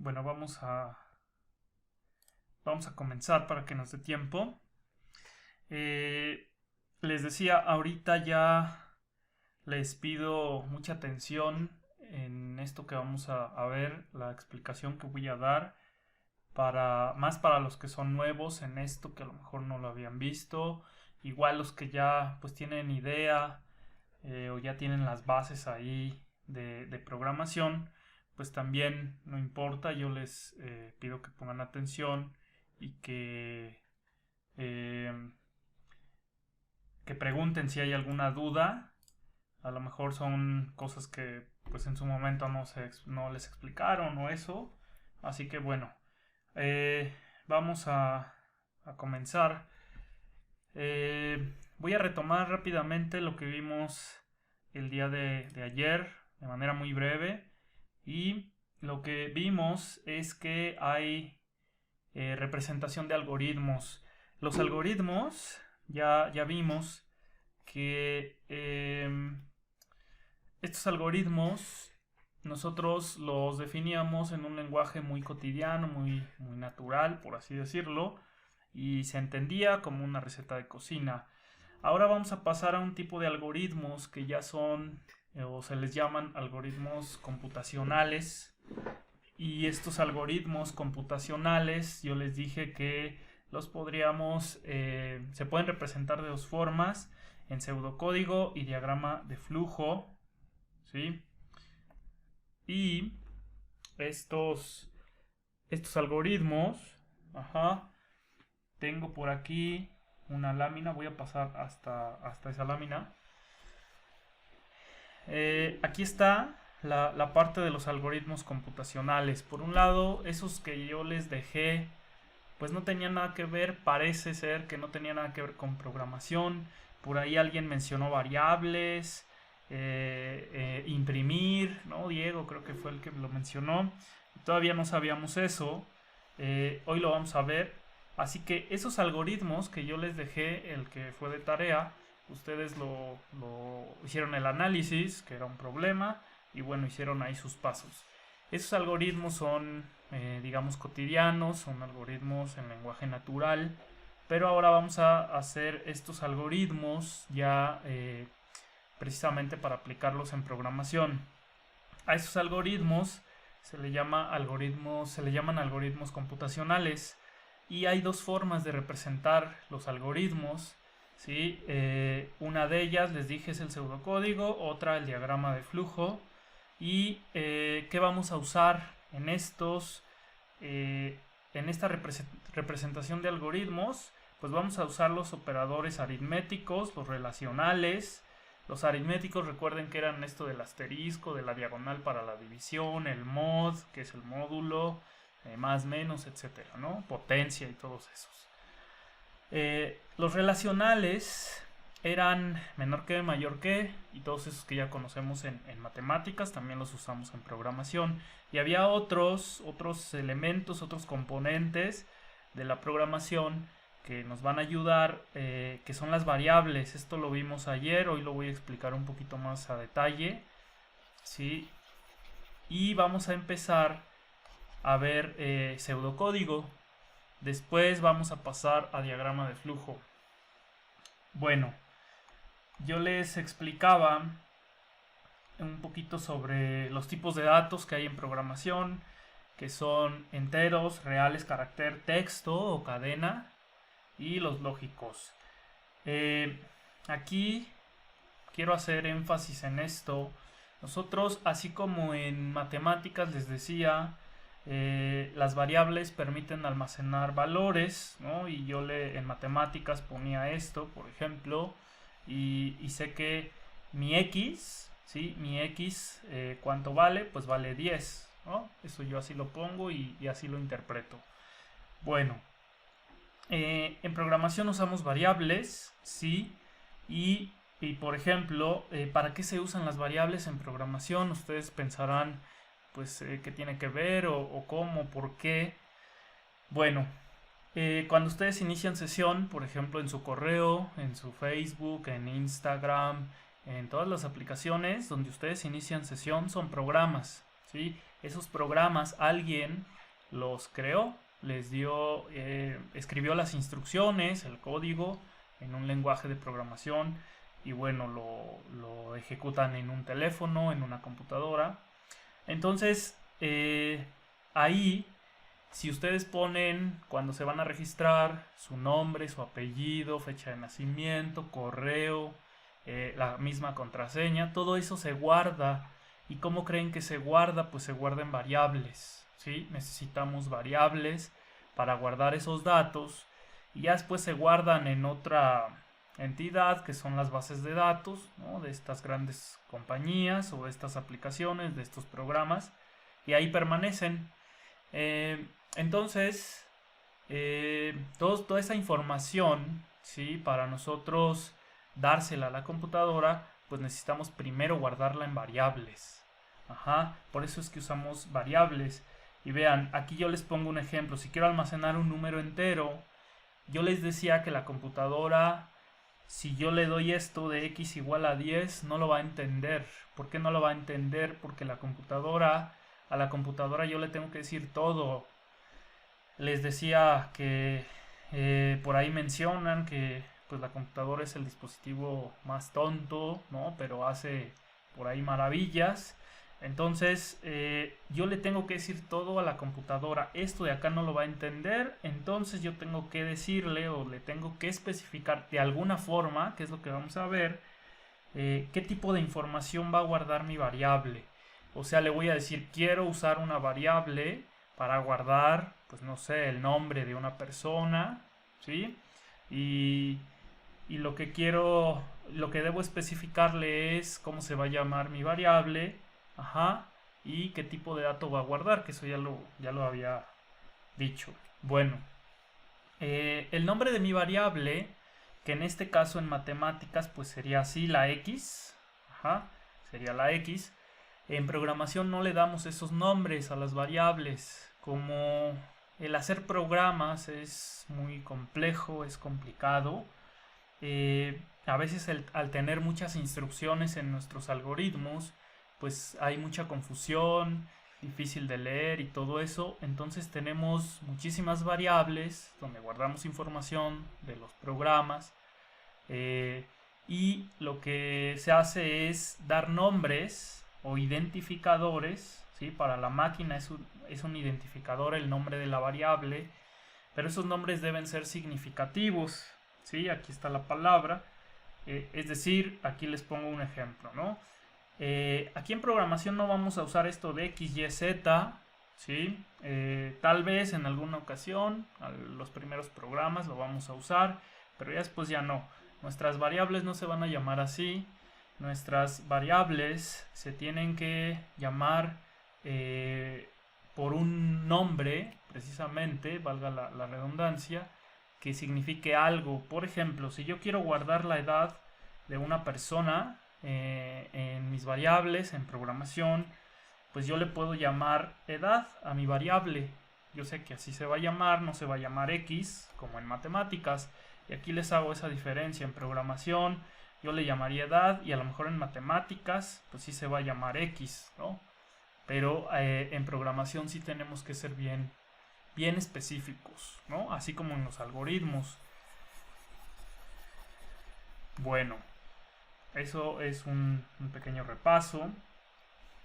Bueno, vamos a comenzar para que nos dé tiempo. Les decía, ahorita ya les pido mucha atención en esto que vamos a ver, la explicación que voy a dar, más para los que son nuevos en esto, que a lo mejor no lo habían visto, igual los que ya pues tienen idea o ya tienen las bases ahí de programación, pues también no importa, yo les pido que pongan atención y eh, que pregunten si hay alguna duda. A lo mejor son cosas que pues en su momento no les explicaron o eso. Así que bueno, vamos a comenzar. Voy a retomar rápidamente lo que vimos el día de ayer de manera muy breve. Y lo que vimos es que hay representación de algoritmos. Los algoritmos, ya vimos que estos algoritmos nosotros los definíamos en un lenguaje muy cotidiano, muy natural, por así decirlo, y se entendía como una receta de cocina. Ahora vamos a pasar a un tipo de algoritmos que ya son o se les llaman algoritmos computacionales. Y estos algoritmos computacionales, yo les dije que los se pueden representar de dos formas, en pseudocódigo y diagrama de flujo, ¿sí? Y estos algoritmos, tengo por aquí una lámina, voy a pasar hasta esa lámina. Aquí está la parte de los algoritmos computacionales. Por un lado, esos que yo les dejé, pues no tenían nada que ver, parece ser que no tenía nada que ver con programación. Por ahí alguien mencionó variables, imprimir, ¿no? Diego creo que fue el que lo mencionó. Todavía no sabíamos eso. Hoy lo vamos a ver. Así que esos algoritmos que yo les dejé, el que fue de tarea, ustedes lo hicieron el análisis, que era un problema, y bueno, hicieron ahí sus pasos. Esos algoritmos son, digamos, cotidianos, son algoritmos en lenguaje natural, pero ahora vamos a hacer estos algoritmos ya precisamente para aplicarlos en programación. A esos algoritmos se le llaman algoritmos computacionales, y hay dos formas de representar los algoritmos. ¿Sí? Una de ellas, les dije, es el pseudocódigo, otra el diagrama de flujo. ¿Y qué vamos a usar en esta representación de algoritmos? Pues vamos a usar los operadores aritméticos, los relacionales. Los aritméticos, recuerden que eran esto del asterisco, de la diagonal para la división, el mod, que es el módulo, más, menos, etcétera, ¿no? Potencia y todos esos. Los relacionales eran menor que, mayor que, y todos esos que ya conocemos en matemáticas, también los usamos en programación. Y había otros elementos, otros componentes de la programación que nos van a ayudar, que son las variables. Esto lo vimos ayer, hoy lo voy a explicar un poquito más a detalle, ¿sí? Y vamos a empezar a ver pseudocódigo. Después vamos a pasar a diagrama de flujo. Bueno, yo les explicaba un poquito sobre los tipos de datos que hay en programación, que son enteros, reales, carácter, texto o cadena, y los lógicos. Aquí quiero hacer énfasis en esto. Nosotros, así como en matemáticas les decía, las variables permiten almacenar valores, ¿no? Y yo en matemáticas ponía esto, por ejemplo, y sé que mi x, ¿sí? Mi x, ¿cuánto vale? Pues vale 10, ¿no? Eso yo así lo pongo y así lo interpreto. Bueno, en programación usamos variables, ¿sí? Y por ejemplo, ¿para qué se usan las variables en programación? Ustedes pensarán, pues, qué tiene que ver o cómo, por qué. Bueno, cuando ustedes inician sesión, por ejemplo, en su correo, en su Facebook, en Instagram, en todas las aplicaciones donde ustedes inician sesión, son programas, ¿sí? Esos programas alguien los creó, escribió las instrucciones, el código en un lenguaje de programación y bueno, lo ejecutan en un teléfono, en una computadora. Entonces, ahí, si ustedes ponen cuando se van a registrar su nombre, su apellido, fecha de nacimiento, correo, la misma contraseña, todo eso se guarda. ¿Y cómo creen que se guarda? Pues se guarda en variables, ¿sí? Necesitamos variables para guardar esos datos y ya después se guardan en otra entidad que son las bases de datos, ¿no? De estas grandes compañías o de estas aplicaciones, de estos programas, y ahí permanecen. Entonces, toda esa información, ¿sí? Para nosotros dársela a la computadora, pues necesitamos primero guardarla en variables. Ajá, por eso es que usamos variables. Y vean, aquí yo les pongo un ejemplo. Si quiero almacenar un número entero, yo les decía que la computadora, si yo le doy esto de x igual a 10, no lo va a entender. ¿Por qué no lo va a entender? Porque a la computadora yo le tengo que decir todo. Les decía que por ahí mencionan que pues la computadora es el dispositivo más tonto, ¿no? Pero hace por ahí maravillas. Entonces, yo le tengo que decir todo a la computadora. Esto de acá no lo va a entender. Entonces yo tengo que decirle o le tengo que especificar de alguna forma, que es lo que vamos a ver, qué tipo de información va a guardar mi variable. O sea, le voy a decir, quiero usar una variable para guardar, pues no sé, el nombre de una persona, ¿sí? Y lo que debo especificarle es cómo se va a llamar mi variable, ajá, y qué tipo de dato va a guardar, que eso ya lo había dicho. Bueno, el nombre de mi variable, que en este caso en matemáticas pues sería así, la x, ajá, sería la x. En programación no le damos esos nombres a las variables, como el hacer programas es muy complejo, es complicado. A veces al tener muchas instrucciones en nuestros algoritmos, pues hay mucha confusión, difícil de leer y todo eso. Entonces tenemos muchísimas variables donde guardamos información de los programas. Y lo que se hace es dar nombres o identificadores, ¿sí? Para la máquina es un identificador el nombre de la variable, pero esos nombres deben ser significativos, ¿sí? Aquí está la palabra, es decir, aquí les pongo un ejemplo, ¿no? Aquí en programación no vamos a usar esto de x, y, z, ¿sí? Tal vez en alguna ocasión, los primeros programas lo vamos a usar, pero ya después ya no. Nuestras variables no se van a llamar así. Nuestras variables se tienen que llamar por un nombre, precisamente, valga la redundancia, que signifique algo. Por ejemplo, si yo quiero guardar la edad de una persona en mis variables, en programación, pues yo le puedo llamar edad a mi variable. Yo sé que así se va a llamar, no se va a llamar x, como en matemáticas. Y aquí les hago esa diferencia. En programación yo le llamaría edad y a lo mejor en matemáticas pues sí se va a llamar x, ¿no? Pero en programación sí tenemos que ser bien específicos, ¿no? Así como en los algoritmos. Bueno, eso es un pequeño repaso.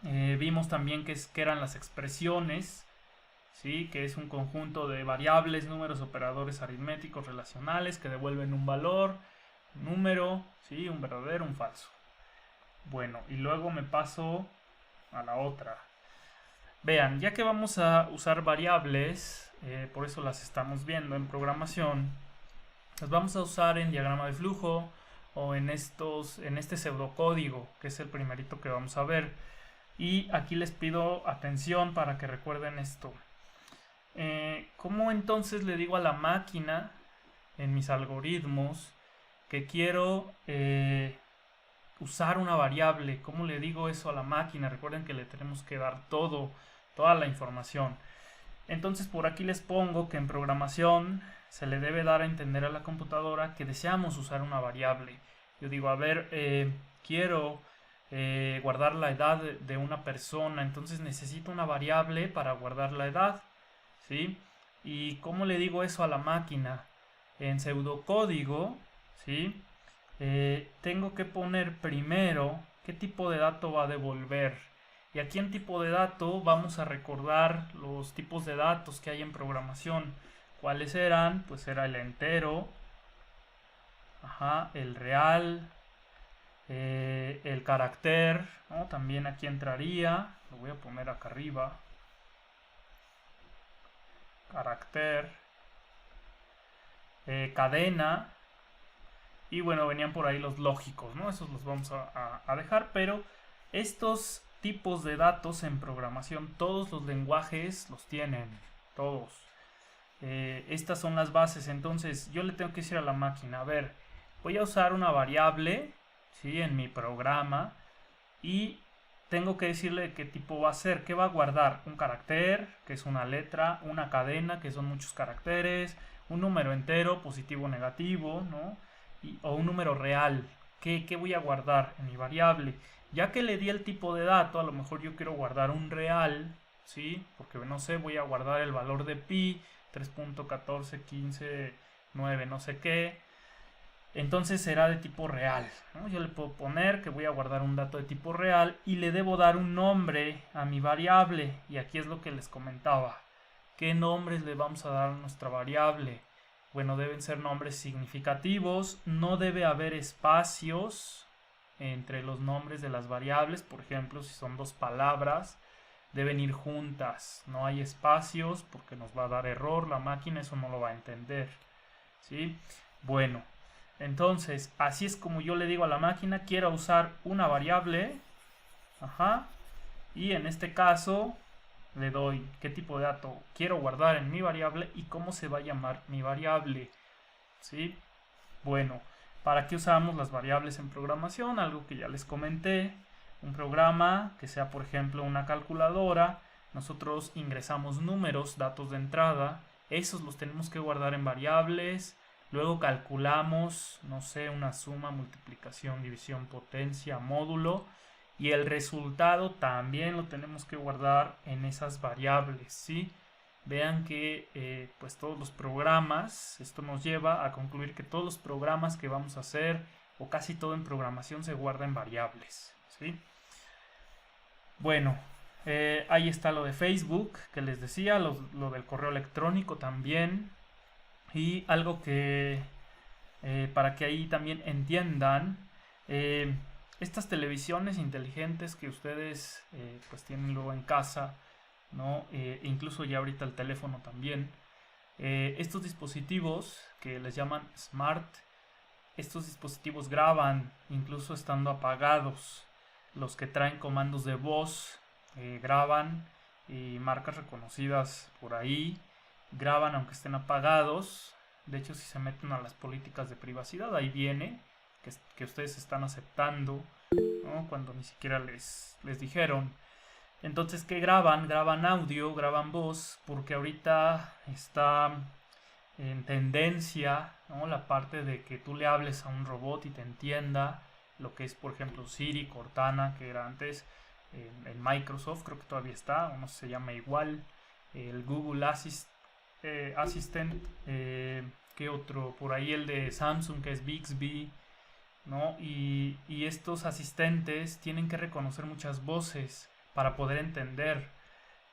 Vimos también que eran las expresiones, ¿sí? Que es un conjunto de variables, números, operadores aritméticos relacionales que devuelven un valor, un número, ¿sí? Un verdadero, un falso. Bueno, y luego me paso a la otra. Vean, ya que vamos a usar variables, por eso las estamos viendo en programación, las vamos a usar en diagrama de flujo o en este pseudocódigo, que es el primerito que vamos a ver. Y aquí les pido atención para que recuerden esto. ¿Cómo entonces le digo a la máquina en mis algoritmos que quiero usar una variable? ¿Cómo le digo eso a la máquina? Recuerden que le tenemos que dar toda la información. Entonces por aquí les pongo que en programación se le debe dar a entender a la computadora que deseamos usar una variable. Yo digo, a ver, quiero guardar la edad de una persona, entonces necesito una variable para guardar la edad, ¿sí? ¿Y cómo le digo eso a la máquina? En pseudocódigo, ¿sí? Tengo que poner primero qué tipo de dato va a devolver. Y aquí en tipo de dato vamos a recordar los tipos de datos que hay en programación. ¿Cuáles eran? Pues era el entero, el real, el carácter, ¿no? También aquí entraría, lo voy a poner acá arriba, carácter, cadena, y bueno, venían por ahí los lógicos, ¿no? Esos los vamos a dejar, pero estos tipos de datos en programación, todos los lenguajes los tienen, todos. Estas son las bases, entonces yo le tengo que decir a la máquina, a ver, voy a usar una variable, ¿sí? En mi programa, y tengo que decirle qué tipo va a ser, qué va a guardar, un carácter, que es una letra, una cadena, que son muchos caracteres, un número entero, positivo o negativo, ¿no? O un número real. ¿Qué voy a guardar en mi variable? Ya que le di el tipo de dato, a lo mejor yo quiero guardar un real, ¿sí? Porque no sé, voy a guardar el valor de pi, 3.1415.9 no sé qué. Entonces será de tipo real, ¿no? Yo le puedo poner que voy a guardar un dato de tipo real y le debo dar un nombre a mi variable. Y aquí es lo que les comentaba. ¿Qué nombres le vamos a dar a nuestra variable? Bueno, deben ser nombres significativos, no debe haber espacios entre los nombres de las variables, por ejemplo, si son dos palabras, deben ir juntas, no hay espacios porque nos va a dar error, la máquina eso no lo va a entender, ¿sí? Bueno, entonces, así es como yo le digo a la máquina, quiero usar una variable, y en este caso le doy qué tipo de dato quiero guardar en mi variable y cómo se va a llamar mi variable, ¿sí? Bueno, ¿para qué usamos las variables en programación? Algo que ya les comenté, un programa que sea por ejemplo una calculadora, nosotros ingresamos números, datos de entrada, esos los tenemos que guardar en variables, luego calculamos, no sé, una suma, multiplicación, división, potencia, módulo, y el resultado también lo tenemos que guardar en esas variables, ¿sí? Vean que pues todos los programas, esto nos lleva a concluir que todos los programas que vamos a hacer o casi todo en programación se guarda en variables, ¿sí? Bueno, ahí está lo de Facebook que les decía, lo del correo electrónico también, y algo que para que ahí también entiendan, estas televisiones inteligentes que ustedes pues tienen luego en casa, ¿no? Incluso ya ahorita el teléfono también, estos dispositivos que les llaman smart, estos dispositivos graban incluso estando apagados. Los que traen comandos de voz graban, y marcas reconocidas por ahí graban aunque estén apagados. De hecho, si se meten a las políticas de privacidad, ahí viene que ustedes están aceptando, ¿no? Cuando ni siquiera les dijeron. Entonces, ¿qué graban? Graban audio, graban voz, porque ahorita está en tendencia, ¿no? La parte de que tú le hables a un robot y te entienda, lo que es, por ejemplo, Siri, Cortana, que era antes en Microsoft, creo que todavía está, o no sé si se llama igual, el Google Assistant, ¿qué otro? Por ahí el de Samsung, que es Bixby, ¿no? Y estos asistentes tienen que reconocer muchas voces para poder entender.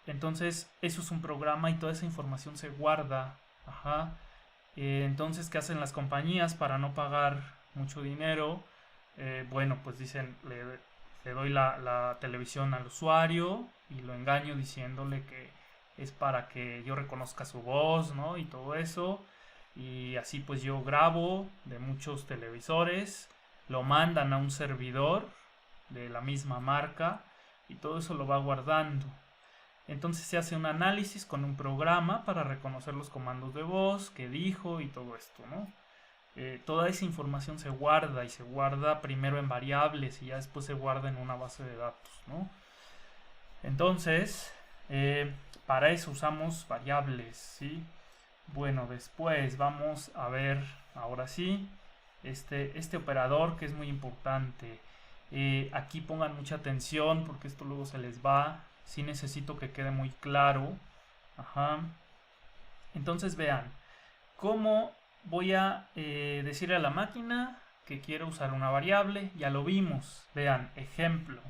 Entonces, eso es un programa y toda esa información se guarda. Entonces, ¿qué hacen las compañías para no pagar mucho dinero? Bueno, pues dicen, le doy la televisión al usuario y lo engaño diciéndole que es para que yo reconozca su voz, ¿no? Y todo eso. Y así pues yo grabo de muchos televisores, lo mandan a un servidor de la misma marca y todo eso lo va guardando. Entonces se hace un análisis con un programa para reconocer los comandos de voz, qué dijo y todo esto, ¿no? Toda esa información se guarda, y se guarda primero en variables y ya después se guarda en una base de datos, ¿no? Entonces, para eso usamos variables, ¿sí? Bueno, después vamos a ver, ahora sí, este operador que es muy importante. Aquí pongan mucha atención porque esto luego se les va. Sí necesito que quede muy claro. Ajá. Entonces vean, ¿cómo voy a decirle a la máquina que quiero usar una variable? Ya lo vimos. Vean, ejemplo.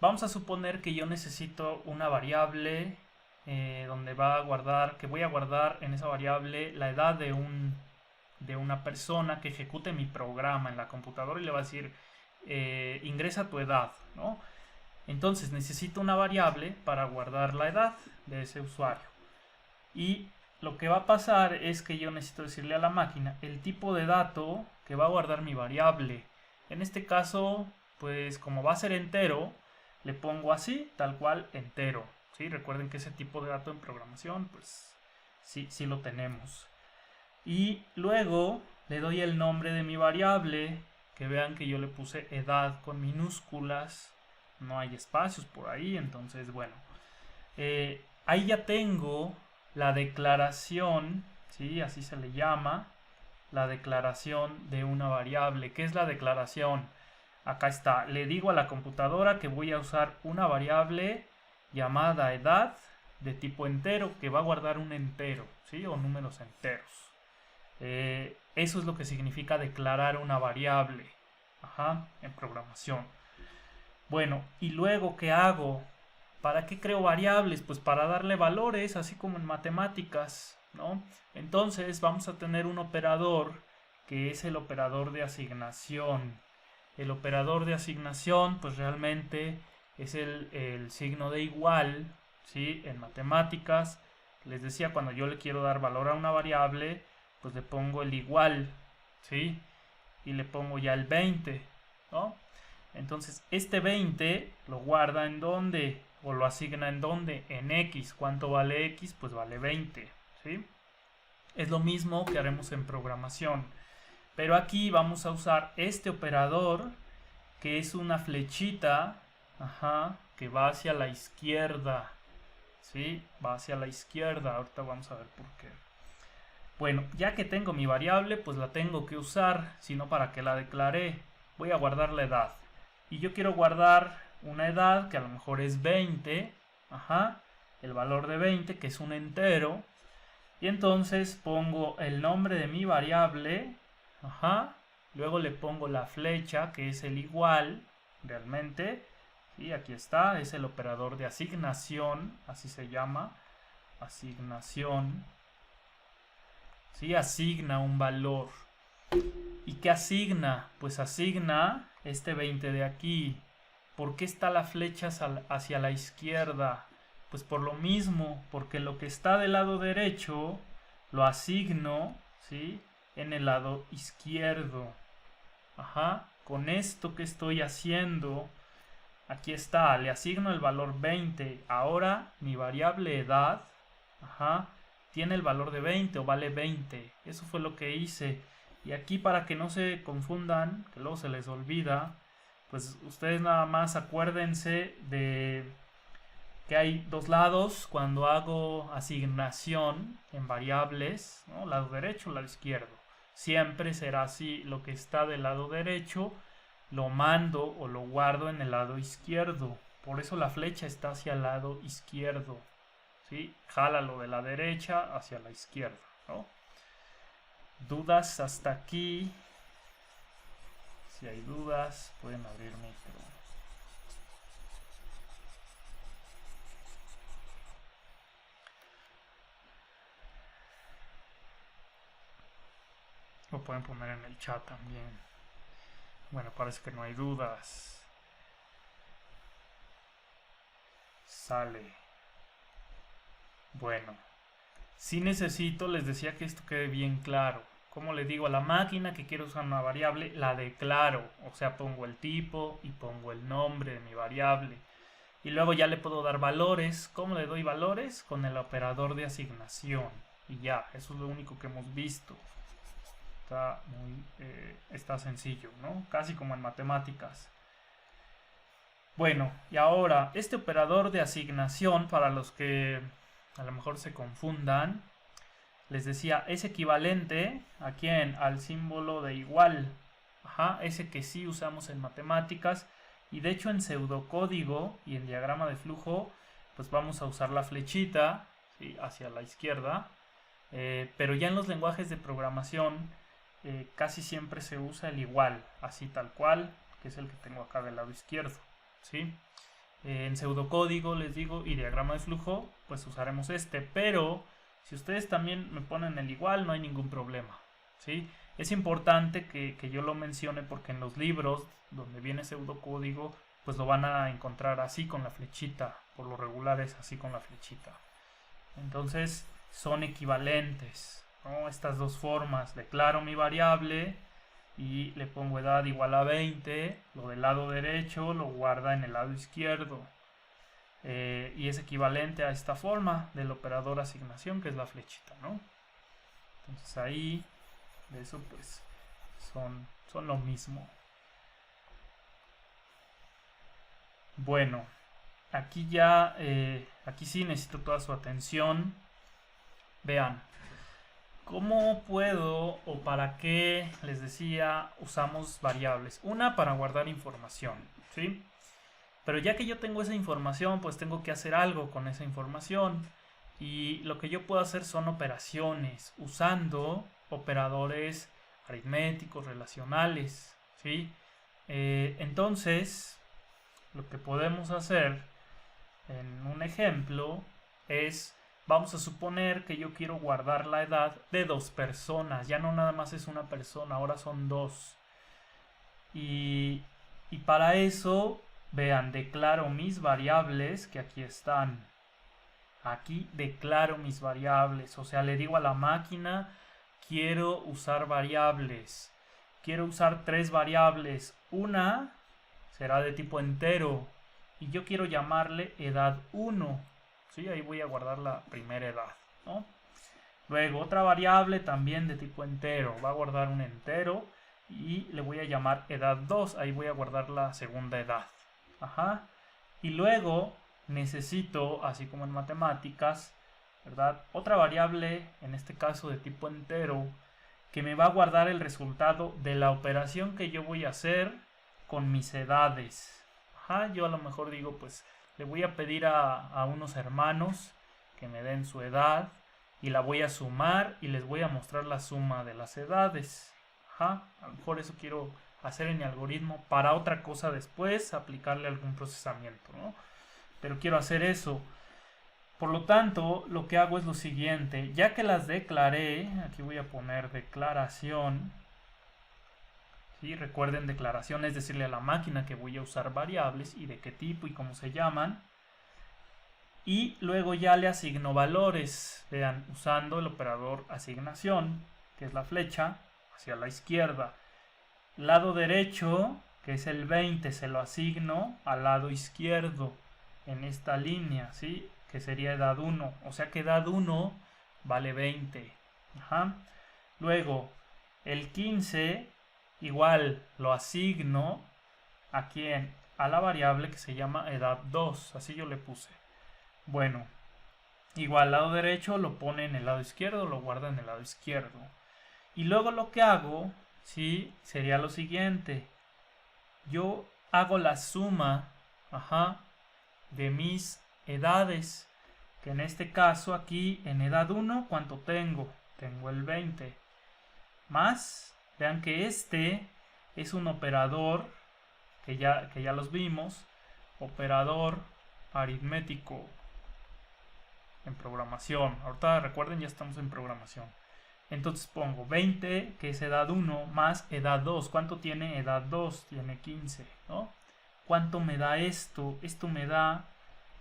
Vamos a suponer que yo necesito una variable donde voy a guardar en esa variable la edad de una persona que ejecute mi programa en la computadora y le va a decir ingresa tu edad, ¿no? Entonces necesito una variable para guardar la edad de ese usuario. Y lo que va a pasar es que yo necesito decirle a la máquina el tipo de dato que va a guardar mi variable. En este caso, pues como va a ser entero, le pongo así, tal cual, entero. ¿Sí? Recuerden que ese tipo de dato en programación, pues sí lo tenemos. Y luego le doy el nombre de mi variable, que vean que yo le puse edad con minúsculas, no hay espacios por ahí, entonces bueno. Ahí ya tengo la declaración, ¿sí? Así se le llama, la declaración de una variable. ¿Qué es la declaración? Acá está, le digo a la computadora que voy a usar una variable llamada edad de tipo entero, que va a guardar un entero, ¿sí? O números enteros. Eso es lo que significa declarar una variable, ajá, en programación. Bueno, y luego, ¿qué hago? ¿Para qué creo variables? Pues para darle valores, así como en matemáticas, ¿no? Entonces vamos a tener un operador que es el operador de asignación. El operador de asignación, pues realmente es el signo de igual, ¿sí? En matemáticas, les decía, cuando yo le quiero dar valor a una variable, pues le pongo el igual, ¿sí? Y le pongo ya el 20, ¿no? Entonces, este 20 lo guarda en dónde, o lo asigna en dónde, en X. ¿Cuánto vale X? Pues vale 20, ¿sí? Es lo mismo que haremos en programación. Pero aquí vamos a usar este operador, que es una flechita, ajá, que va hacia la izquierda, ¿sí? Va hacia la izquierda. Ahorita vamos a ver por qué. Bueno, ya que tengo mi variable, pues la tengo que usar, si no, ¿para qué la declaré? Voy a guardar la edad. Y yo quiero guardar una edad que a lo mejor es 20, ajá, el valor de 20, que es un entero. Y entonces pongo el nombre de mi variable, ajá, luego le pongo la flecha, que es el igual, realmente, y aquí está, es el operador de asignación, así se llama, asignación, ¿sí? Asigna un valor. ¿Y qué asigna? Pues asigna este 20 de aquí. ¿Por qué está la flecha hacia la izquierda? Pues por lo mismo, porque lo que está del lado derecho lo asigno, ¿sí? En el lado izquierdo. Ajá, con esto que estoy haciendo, aquí está, le asigno el valor 20. Ahora mi variable edad, ajá, tiene el valor de 20 o vale 20. Eso fue lo que hice. Y aquí, para que no se confundan, que luego se les olvida, pues ustedes nada más acuérdense de que hay dos lados cuando hago asignación en variables, ¿no? Lado derecho, lado izquierdo. Siempre será así, lo que está del lado derecho lo mando o lo guardo en el lado izquierdo. Por eso la flecha está hacia el lado izquierdo, ¿sí? Jálalo de la derecha hacia la izquierda, ¿no? ¿Dudas hasta aquí? Si hay dudas, pueden abrir micro. Lo pueden poner en el chat también. Bueno, parece que no hay dudas. Sale. Bueno, si necesito, les decía, que esto quede bien claro. Como le digo a la máquina que quiero usar una variable, la declaro. O sea, pongo el tipo y pongo el nombre de mi variable. Y luego ya le puedo dar valores. ¿Cómo le doy valores? Con el operador de asignación. Y ya, eso es lo único que hemos visto. Está sencillo, ¿no? Casi como en matemáticas. Bueno, y ahora, este operador de asignación, para los que a lo mejor se confundan, les decía, es equivalente ¿a quién? Al símbolo de igual. Ajá, ese que sí usamos en matemáticas. Y de hecho en pseudocódigo y en diagrama de flujo, pues vamos a usar la flechita, ¿sí?, hacia la izquierda. Pero ya en los lenguajes de programación casi siempre se usa el igual, así tal cual, que es el que tengo acá del lado izquierdo, ¿sí? En pseudocódigo, les digo, y diagrama de flujo, pues usaremos este, pero si ustedes también me ponen el igual, no hay ningún problema, ¿sí? Es importante que yo lo mencione porque en los libros donde viene pseudocódigo, pues lo van a encontrar así con la flechita, por lo regular es así con la flechita. Entonces son equivalentes, ¿no? Estas dos formas: declaro mi variable y le pongo edad igual a 20, lo del lado derecho lo guarda en el lado izquierdo, y es equivalente a esta forma del operador asignación, que es la flechita, ¿no? Entonces ahí, de eso pues son lo mismo. Bueno, aquí ya, aquí sí necesito toda su atención. Vean, ¿cómo puedo o para qué, les decía, usamos variables? Una, para guardar información, ¿sí? Pero ya que yo tengo esa información, pues tengo que hacer algo con esa información. Y lo que yo puedo hacer son operaciones, usando operadores aritméticos, relacionales, ¿sí? Entonces, lo que podemos hacer en un ejemplo es, vamos a suponer que yo quiero guardar la edad de dos personas. Ya no nada más es una persona, ahora son dos. Y para eso, vean, declaro mis variables, que aquí están. Aquí declaro mis variables, o sea, le digo a la máquina, quiero usar variables. Quiero usar 3 variables. Una será de tipo entero y yo quiero llamarle edad 1. ¿Sí? Ahí voy a guardar la primera edad, ¿no? Luego otra variable también de tipo entero. Va a guardar un entero y le voy a llamar edad 2. Ahí voy a guardar la segunda edad. Ajá. Y luego necesito, así como en matemáticas, ¿verdad?, otra variable, en este caso de tipo entero, que me va a guardar el resultado de la operación que yo voy a hacer con mis edades. Ajá, yo a lo mejor digo, pues le voy a pedir a unos hermanos que me den su edad y la voy a sumar y les voy a mostrar la suma de las edades. Ajá, a lo mejor eso quiero hacer en mi algoritmo para otra cosa después, aplicarle algún procesamiento, ¿no? Pero quiero hacer eso. Por lo tanto, lo que hago es lo siguiente: ya que las declaré, aquí voy a poner declaración. ¿Sí? Recuerden, declaración es decirle a la máquina que voy a usar variables y de qué tipo y cómo se llaman. Y luego ya le asigno valores, vean, usando el operador asignación, que es la flecha, hacia la izquierda. Lado derecho, que es el 20, se lo asigno al lado izquierdo, en esta línea, ¿sí?, que sería edad 1. O sea que edad 1 vale 20. Ajá. Luego, el 15, igual lo asigno a quién, a la variable que se llama edad 2. Así yo le puse. Bueno, igual lado derecho lo pone en el lado izquierdo, lo guarda en el lado izquierdo. Y luego lo que hago, ¿sí?, sería lo siguiente: yo hago la suma, ajá, de mis edades, que en este caso aquí en edad 1, ¿cuánto tengo? Tengo el 20, más, vean que este es un operador que ya los vimos, operador aritmético en programación. Ahorita recuerden, ya estamos en programación. Entonces pongo 20, que es edad 1, más edad 2. ¿Cuánto tiene edad 2? Tiene 15, ¿no? ¿Cuánto me da esto? Esto me da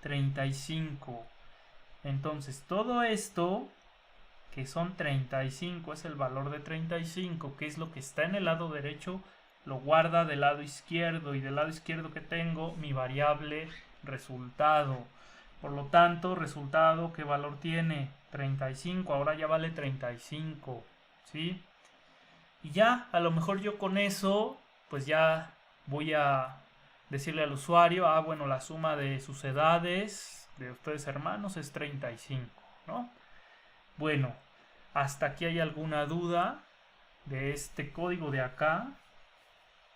35. Entonces todo esto, que son 35, es el valor de 35, que es lo que está en el lado derecho, lo guarda del lado izquierdo, y del lado izquierdo que tengo mi variable resultado. Por lo tanto, resultado, ¿qué valor tiene? 35, ahora ya vale 35, ¿sí? Y ya, a lo mejor yo con eso, pues ya voy a decirle al usuario, bueno, la suma de sus edades, de ustedes hermanos, es 35, ¿no? Bueno, ¿hasta aquí hay alguna duda de este código de acá?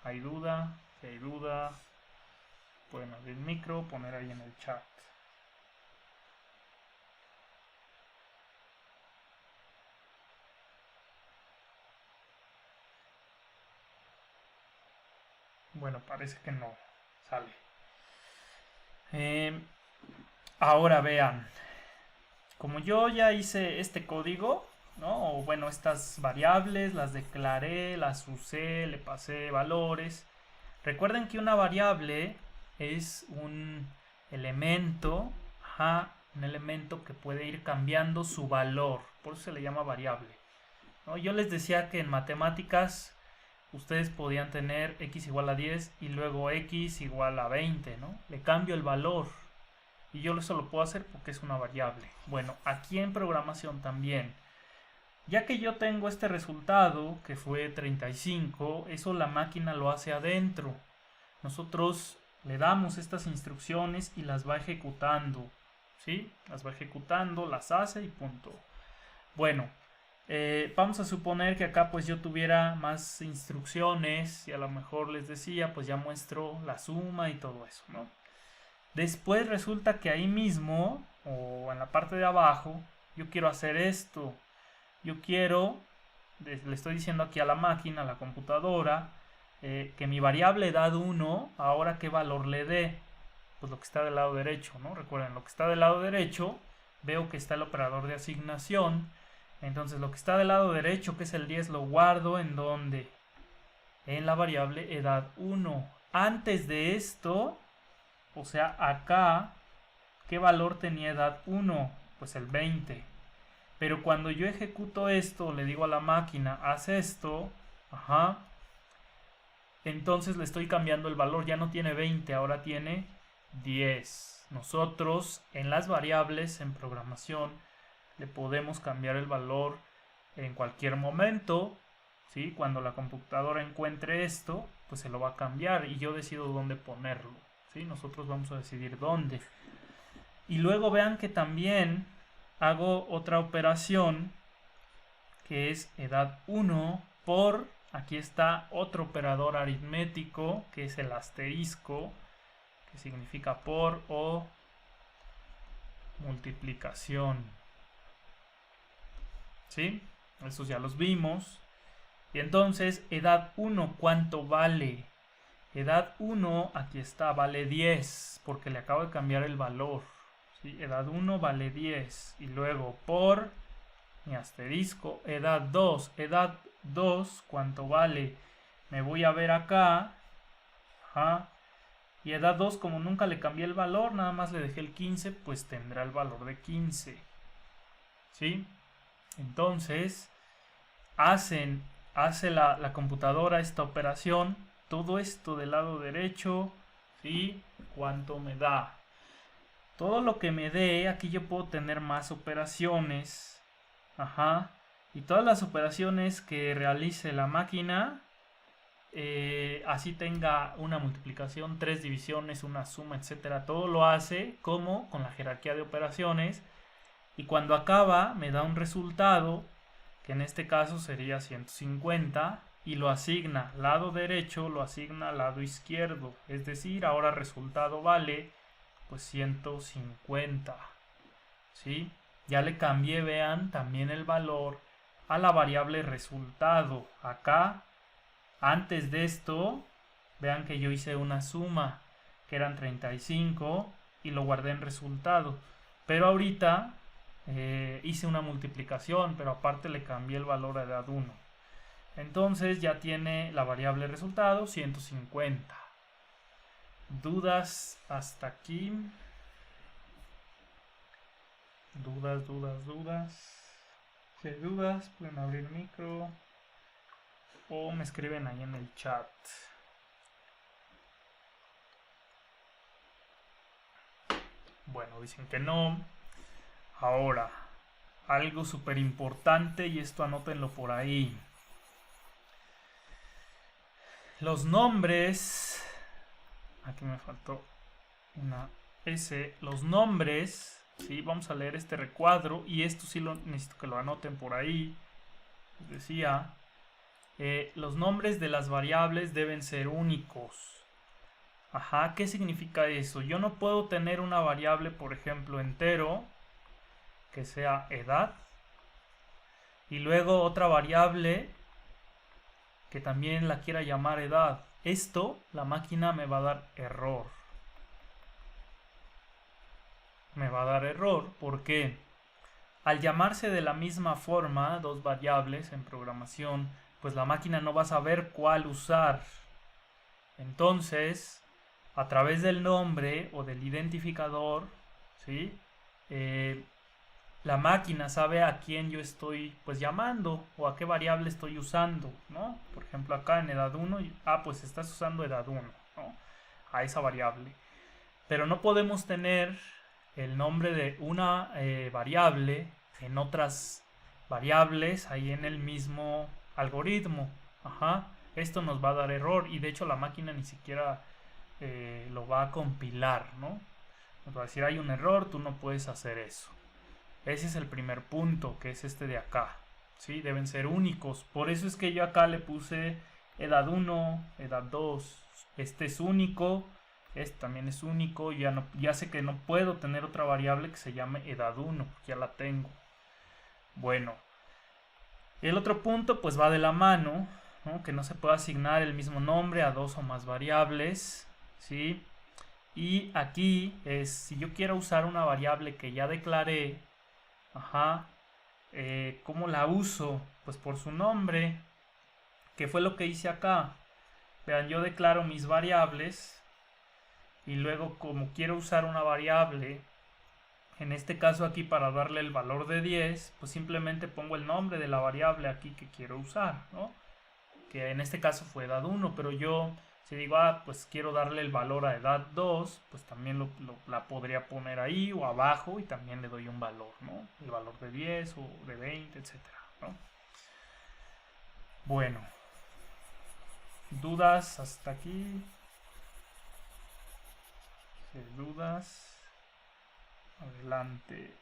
¿Hay duda? Si hay duda, pueden abrir el micro, poner ahí en el chat. Bueno, parece que no sale. Ahora vean, como yo ya hice este código, ¿no? O bueno, estas variables las declaré, las usé, le pasé valores. Recuerden que una variable es un elemento, un elemento que puede ir cambiando su valor, por eso se le llama variable, ¿no? Yo les decía que en matemáticas ustedes podían tener x igual a 10 y luego x igual a 20, ¿no? Le cambio el valor y yo eso lo puedo hacer porque es una variable. Bueno, aquí en programación también. Ya que yo tengo este resultado, que fue 35, eso la máquina lo hace adentro. Nosotros le damos estas instrucciones y las va ejecutando, ¿sí? Las va ejecutando, las hace y punto. Bueno, vamos a suponer que acá pues yo tuviera más instrucciones y a lo mejor les decía, pues ya muestro la suma y todo eso, ¿no? Después resulta que ahí mismo, o en la parte de abajo, yo quiero hacer esto. Yo quiero, le estoy diciendo aquí a la máquina, a la computadora, que mi variable edad 1, ahora qué valor le dé. Pues lo que está del lado derecho, ¿no? Recuerden, lo que está del lado derecho, veo que está el operador de asignación. Entonces lo que está del lado derecho, que es el 10, lo guardo en ¿dónde? En la variable edad 1. Antes de esto, o sea, acá, ¿qué valor tenía edad 1? Pues el 20. Pero cuando yo ejecuto esto, le digo a la máquina, haz esto, entonces le estoy cambiando el valor, ya no tiene 20, ahora tiene 10. Nosotros en las variables, en programación, le podemos cambiar el valor en cualquier momento, ¿sí? Cuando la computadora encuentre esto, pues se lo va a cambiar y yo decido dónde ponerlo, ¿sí? Nosotros vamos a decidir dónde. Y luego vean que también hago otra operación que es edad 1 por, aquí está otro operador aritmético que es el asterisco, que significa por o multiplicación, ¿sí? Estos ya los vimos. Y entonces edad 1, ¿cuánto vale? Edad 1, aquí está, vale 10 porque le acabo de cambiar el valor. ¿Sí? Edad 1 vale 10 y luego por mi asterisco, edad 2, ¿cuánto vale? Me voy a ver acá, y edad 2, como nunca le cambié el valor, nada más le dejé el 15, pues tendrá el valor de 15, ¿sí? Entonces, hace la computadora esta operación, todo esto del lado derecho, ¿sí? ¿Cuánto me da? Todo lo que me dé, aquí yo puedo tener más operaciones. Y todas las operaciones que realice la máquina, así tenga una multiplicación, 3 divisiones, una suma, etcétera, todo lo hace como con la jerarquía de operaciones. Y cuando acaba, me da un resultado, que en este caso sería 150, y lo asigna lado derecho, lo asigna lado izquierdo. Es decir, ahora resultado vale pues 150, ¿sí? Ya le cambié, vean, también el valor a la variable resultado. Acá, antes de esto, vean que yo hice una suma, que eran 35, y lo guardé en resultado. Pero ahorita hice una multiplicación, pero aparte le cambié el valor a edad 1. Entonces ya tiene la variable resultado 150. ¿Dudas hasta aquí? ¿Dudas? Si hay dudas, pueden abrir micro o me escriben ahí en el chat. Bueno, dicen que no. Ahora, algo súper importante, y esto anótenlo por ahí. Los nombres, aquí me faltó una S, los nombres, ¿sí? Vamos a leer este recuadro y esto sí lo necesito que lo anoten por ahí. Les decía, los nombres de las variables deben ser únicos. Ajá, ¿qué significa eso? Yo no puedo tener una variable, por ejemplo, entero, que sea edad, y luego otra variable que también la quiera llamar edad. Esto, la máquina me va a dar error. Me va a dar error porque al llamarse de la misma forma dos variables en programación, pues la máquina no va a saber cuál usar. Entonces, a través del nombre o del identificador, ¿sí? La máquina sabe a quién yo estoy pues llamando o a qué variable estoy usando, ¿no? Por ejemplo, acá en edad 1, pues estás usando edad 1, ¿no? A esa variable. Pero no podemos tener el nombre de una variable en otras variables ahí en el mismo algoritmo. Ajá. Esto nos va a dar error y de hecho la máquina ni siquiera lo va a compilar, ¿no? Nos va a decir hay un error, tú no puedes hacer eso. Ese es el primer punto, que es este de acá, ¿sí? Deben ser únicos. Por eso es que yo acá le puse edad 1, edad 2. Este es único, este también es único. Ya sé que no puedo tener otra variable que se llame edad 1, ya la tengo. Bueno, el otro punto pues va de la mano, ¿no? Que no se puede asignar el mismo nombre a dos o más variables, ¿sí? Y aquí es, si yo quiero usar una variable que ya declaré, ajá, ¿cómo la uso? Pues por su nombre, que fue lo que hice acá. Vean, yo declaro mis variables y luego como quiero usar una variable, en este caso aquí para darle el valor de 10, pues simplemente pongo el nombre de la variable aquí que quiero usar, ¿no? Que en este caso fue edad 1, pero yo si digo, pues quiero darle el valor a edad 2, pues también la podría poner ahí o abajo y también le doy un valor, ¿no? El valor de 10 o de 20, etcétera, ¿no? Bueno, ¿dudas hasta aquí? ¿Dudas? Adelante.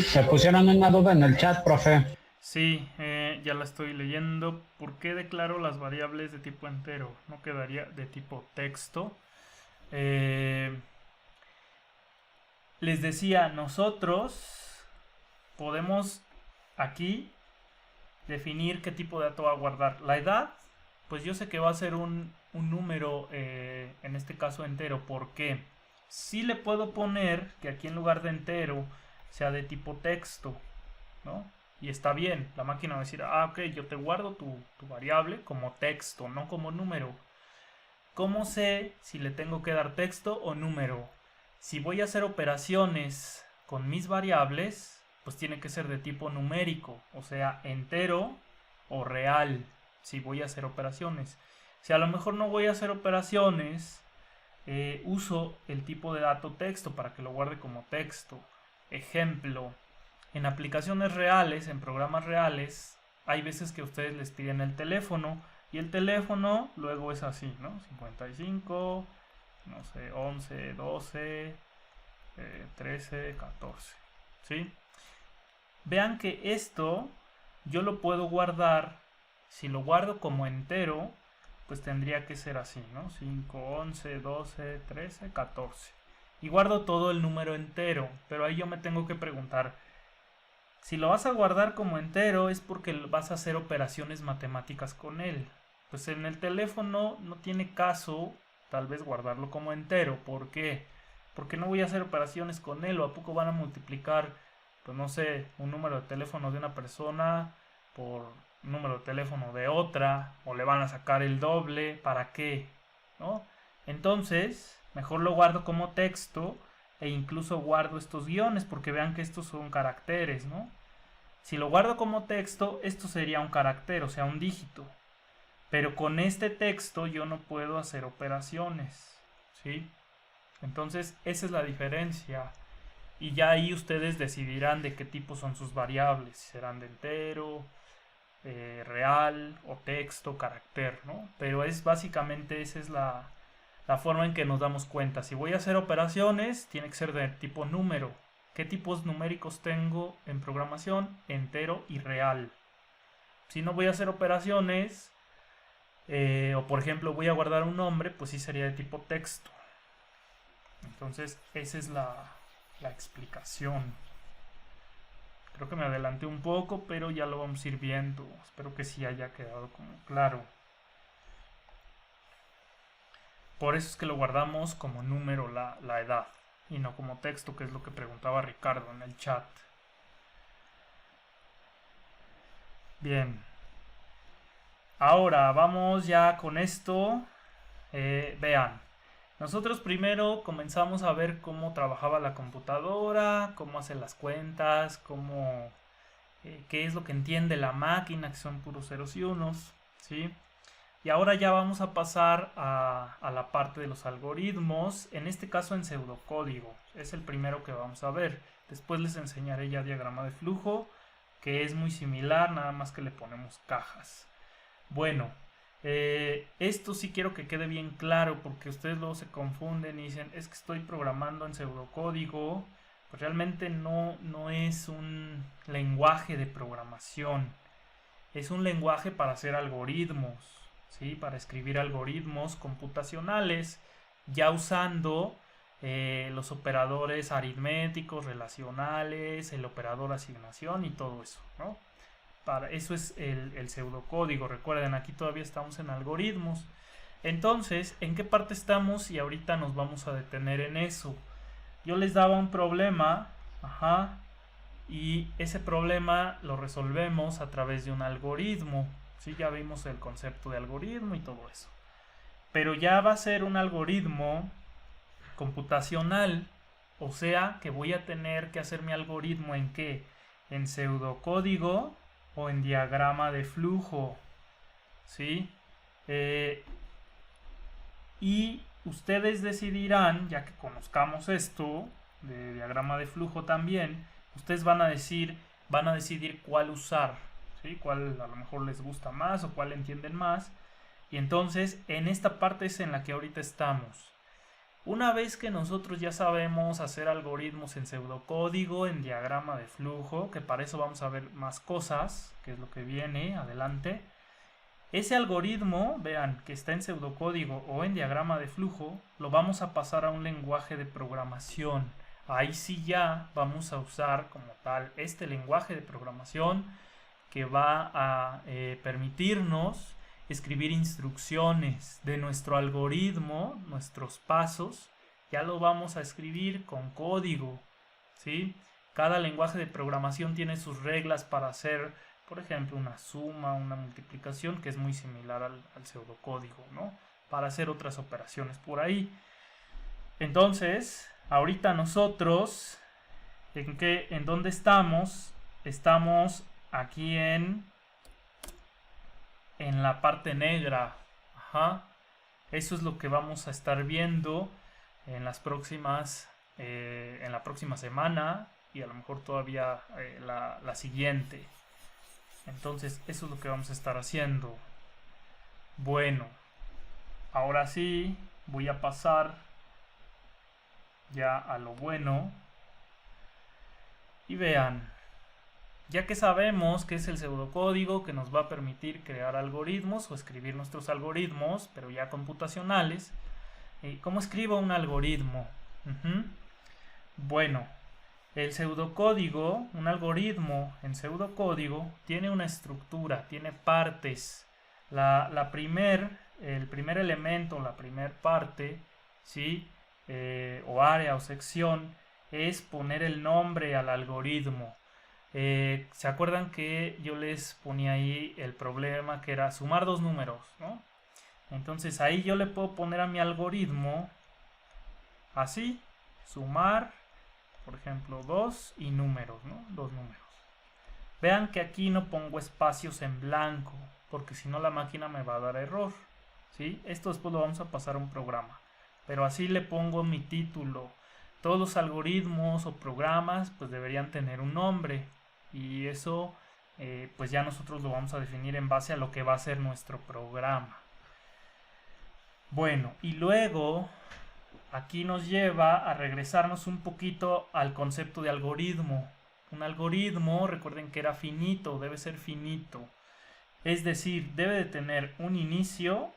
Se pusieron una duda en el chat, profe. Sí, ya la estoy leyendo. ¿Por qué declaro las variables de tipo entero? ¿No quedaría de tipo texto? Les decía, nosotros podemos aquí definir qué tipo de dato va a guardar. La edad, pues yo sé que va a ser un número, en este caso entero. ¿Por qué? Sí le puedo poner que aquí en lugar de entero sea de tipo texto, ¿no? Y está bien, la máquina va a decir, ok, yo te guardo tu variable como texto, no como número. ¿Cómo sé si le tengo que dar texto o número? Si voy a hacer operaciones con mis variables, pues tiene que ser de tipo numérico, o sea, entero o real, si voy a hacer operaciones. Si a lo mejor no voy a hacer operaciones, uso el tipo de dato texto para que lo guarde como texto. Ejemplo, en aplicaciones reales, en programas reales, hay veces que ustedes les piden el teléfono y el teléfono luego es así, ¿no? 55, no sé, 11, 12, 13, 14, ¿sí? Vean que esto yo lo puedo guardar, si lo guardo como entero, pues tendría que ser así, ¿no? 5, 11, 12, 13, 14. Y guardo todo el número entero, pero ahí yo me tengo que preguntar, si lo vas a guardar como entero es porque vas a hacer operaciones matemáticas con él. Pues en el teléfono no tiene caso tal vez guardarlo como entero. ¿Por qué? Porque no voy a hacer operaciones con él o a poco van a multiplicar, pues no sé, un número de teléfono de una persona por un número de teléfono de otra, o le van a sacar el doble, ¿para qué? ¿No? Entonces, mejor lo guardo como texto e incluso guardo estos guiones porque vean que estos son caracteres, ¿no? Si lo guardo como texto, esto sería un carácter, o sea, un dígito. Pero con este texto yo no puedo hacer operaciones, ¿sí? Entonces, esa es la diferencia. Y ya ahí ustedes decidirán de qué tipo son sus variables, si serán de entero, real o texto, carácter, ¿no? Pero es básicamente esa es la forma en que nos damos cuenta. Si voy a hacer operaciones, tiene que ser de tipo número. ¿Qué tipos numéricos tengo en programación? Entero y real. Si no voy a hacer operaciones, o por ejemplo voy a guardar un nombre, pues sí sería de tipo texto. Entonces esa es la explicación. Creo que me adelanté un poco, pero ya lo vamos a ir viendo. Espero que sí haya quedado como claro. Por eso es que lo guardamos como número la edad y no como texto, que es lo que preguntaba Ricardo en el chat. Bien. Ahora vamos ya con esto. Vean. Nosotros primero comenzamos a ver cómo trabajaba la computadora, cómo hace las cuentas, qué es lo que entiende la máquina, que son puros ceros y unos, ¿sí? Y ahora ya vamos a pasar a la parte de los algoritmos, en este caso en pseudocódigo. Es el primero que vamos a ver. Después les enseñaré ya diagrama de flujo, que es muy similar, nada más que le ponemos cajas. Bueno, esto sí quiero que quede bien claro, porque ustedes luego se confunden y dicen, es que estoy programando en pseudocódigo. Pues realmente no es un lenguaje de programación, es un lenguaje para hacer algoritmos, ¿sí? Para escribir algoritmos computacionales, ya usando los operadores aritméticos, relacionales, el operador asignación y todo eso, ¿no? Para eso es el pseudocódigo. Recuerden, aquí todavía estamos en algoritmos. Entonces, ¿en qué parte estamos? Y ahorita nos vamos a detener en eso. Yo les daba un problema, y ese problema lo resolvemos a través de un algoritmo. ¿Sí? Ya vimos el concepto de algoritmo y todo eso. Pero ya va a ser un algoritmo computacional, o sea que voy a tener que hacer mi algoritmo ¿en qué? En pseudocódigo o en diagrama de flujo, ¿sí? Y ustedes decidirán, ya que conozcamos esto de diagrama de flujo también, ustedes van a decidir cuál usar, ¿sí? Cuál a lo mejor les gusta más o cuál entienden más. Y entonces en esta parte es en la que ahorita estamos. Una vez que nosotros ya sabemos hacer algoritmos en pseudocódigo, en diagrama de flujo, que para eso vamos a ver más cosas, que es lo que viene adelante, ese algoritmo, vean, que está en pseudocódigo o en diagrama de flujo, lo vamos a pasar a un lenguaje de programación. Ahí sí ya vamos a usar como tal este lenguaje de programación que va a permitirnos escribir instrucciones de nuestro algoritmo, nuestros pasos, ya lo vamos a escribir con código, ¿sí? Cada lenguaje de programación tiene sus reglas para hacer, por ejemplo, una suma, una multiplicación, que es muy similar al pseudocódigo, ¿no? Para hacer otras operaciones por ahí. Entonces, ahorita nosotros, ¿en dónde estamos? Estamos aquí en la parte negra. Eso es lo que vamos a estar viendo en las próximas en la próxima semana y a lo mejor todavía la siguiente. Entonces eso es lo que vamos a estar haciendo. Bueno, ahora sí voy a pasar ya a lo bueno. Y vean, ya que sabemos que es el pseudocódigo que nos va a permitir crear algoritmos o escribir nuestros algoritmos, pero ya computacionales, ¿cómo escribo un algoritmo? Bueno, el pseudocódigo, un algoritmo en pseudocódigo, tiene una estructura, tiene partes. El primer elemento, la primer parte, ¿sí? O área o sección, es poner el nombre al algoritmo. ¿Se acuerdan que yo les ponía ahí el problema que era sumar dos números, ¿no? Entonces ahí yo le puedo poner a mi algoritmo así, sumar, por ejemplo, 2 y números, ¿no? Dos números. Vean que aquí no pongo espacios en blanco, porque si no la máquina me va a dar error, ¿sí? Esto después lo vamos a pasar a un programa, pero así le pongo mi título. Todos los algoritmos o programas pues deberían tener un nombre, y eso pues ya nosotros lo vamos a definir en base a lo que va a ser nuestro programa. Bueno, y luego aquí nos lleva a regresarnos un poquito al concepto de algoritmo. Un algoritmo, recuerden que era finito, debe ser finito. Es decir, debe de tener un inicio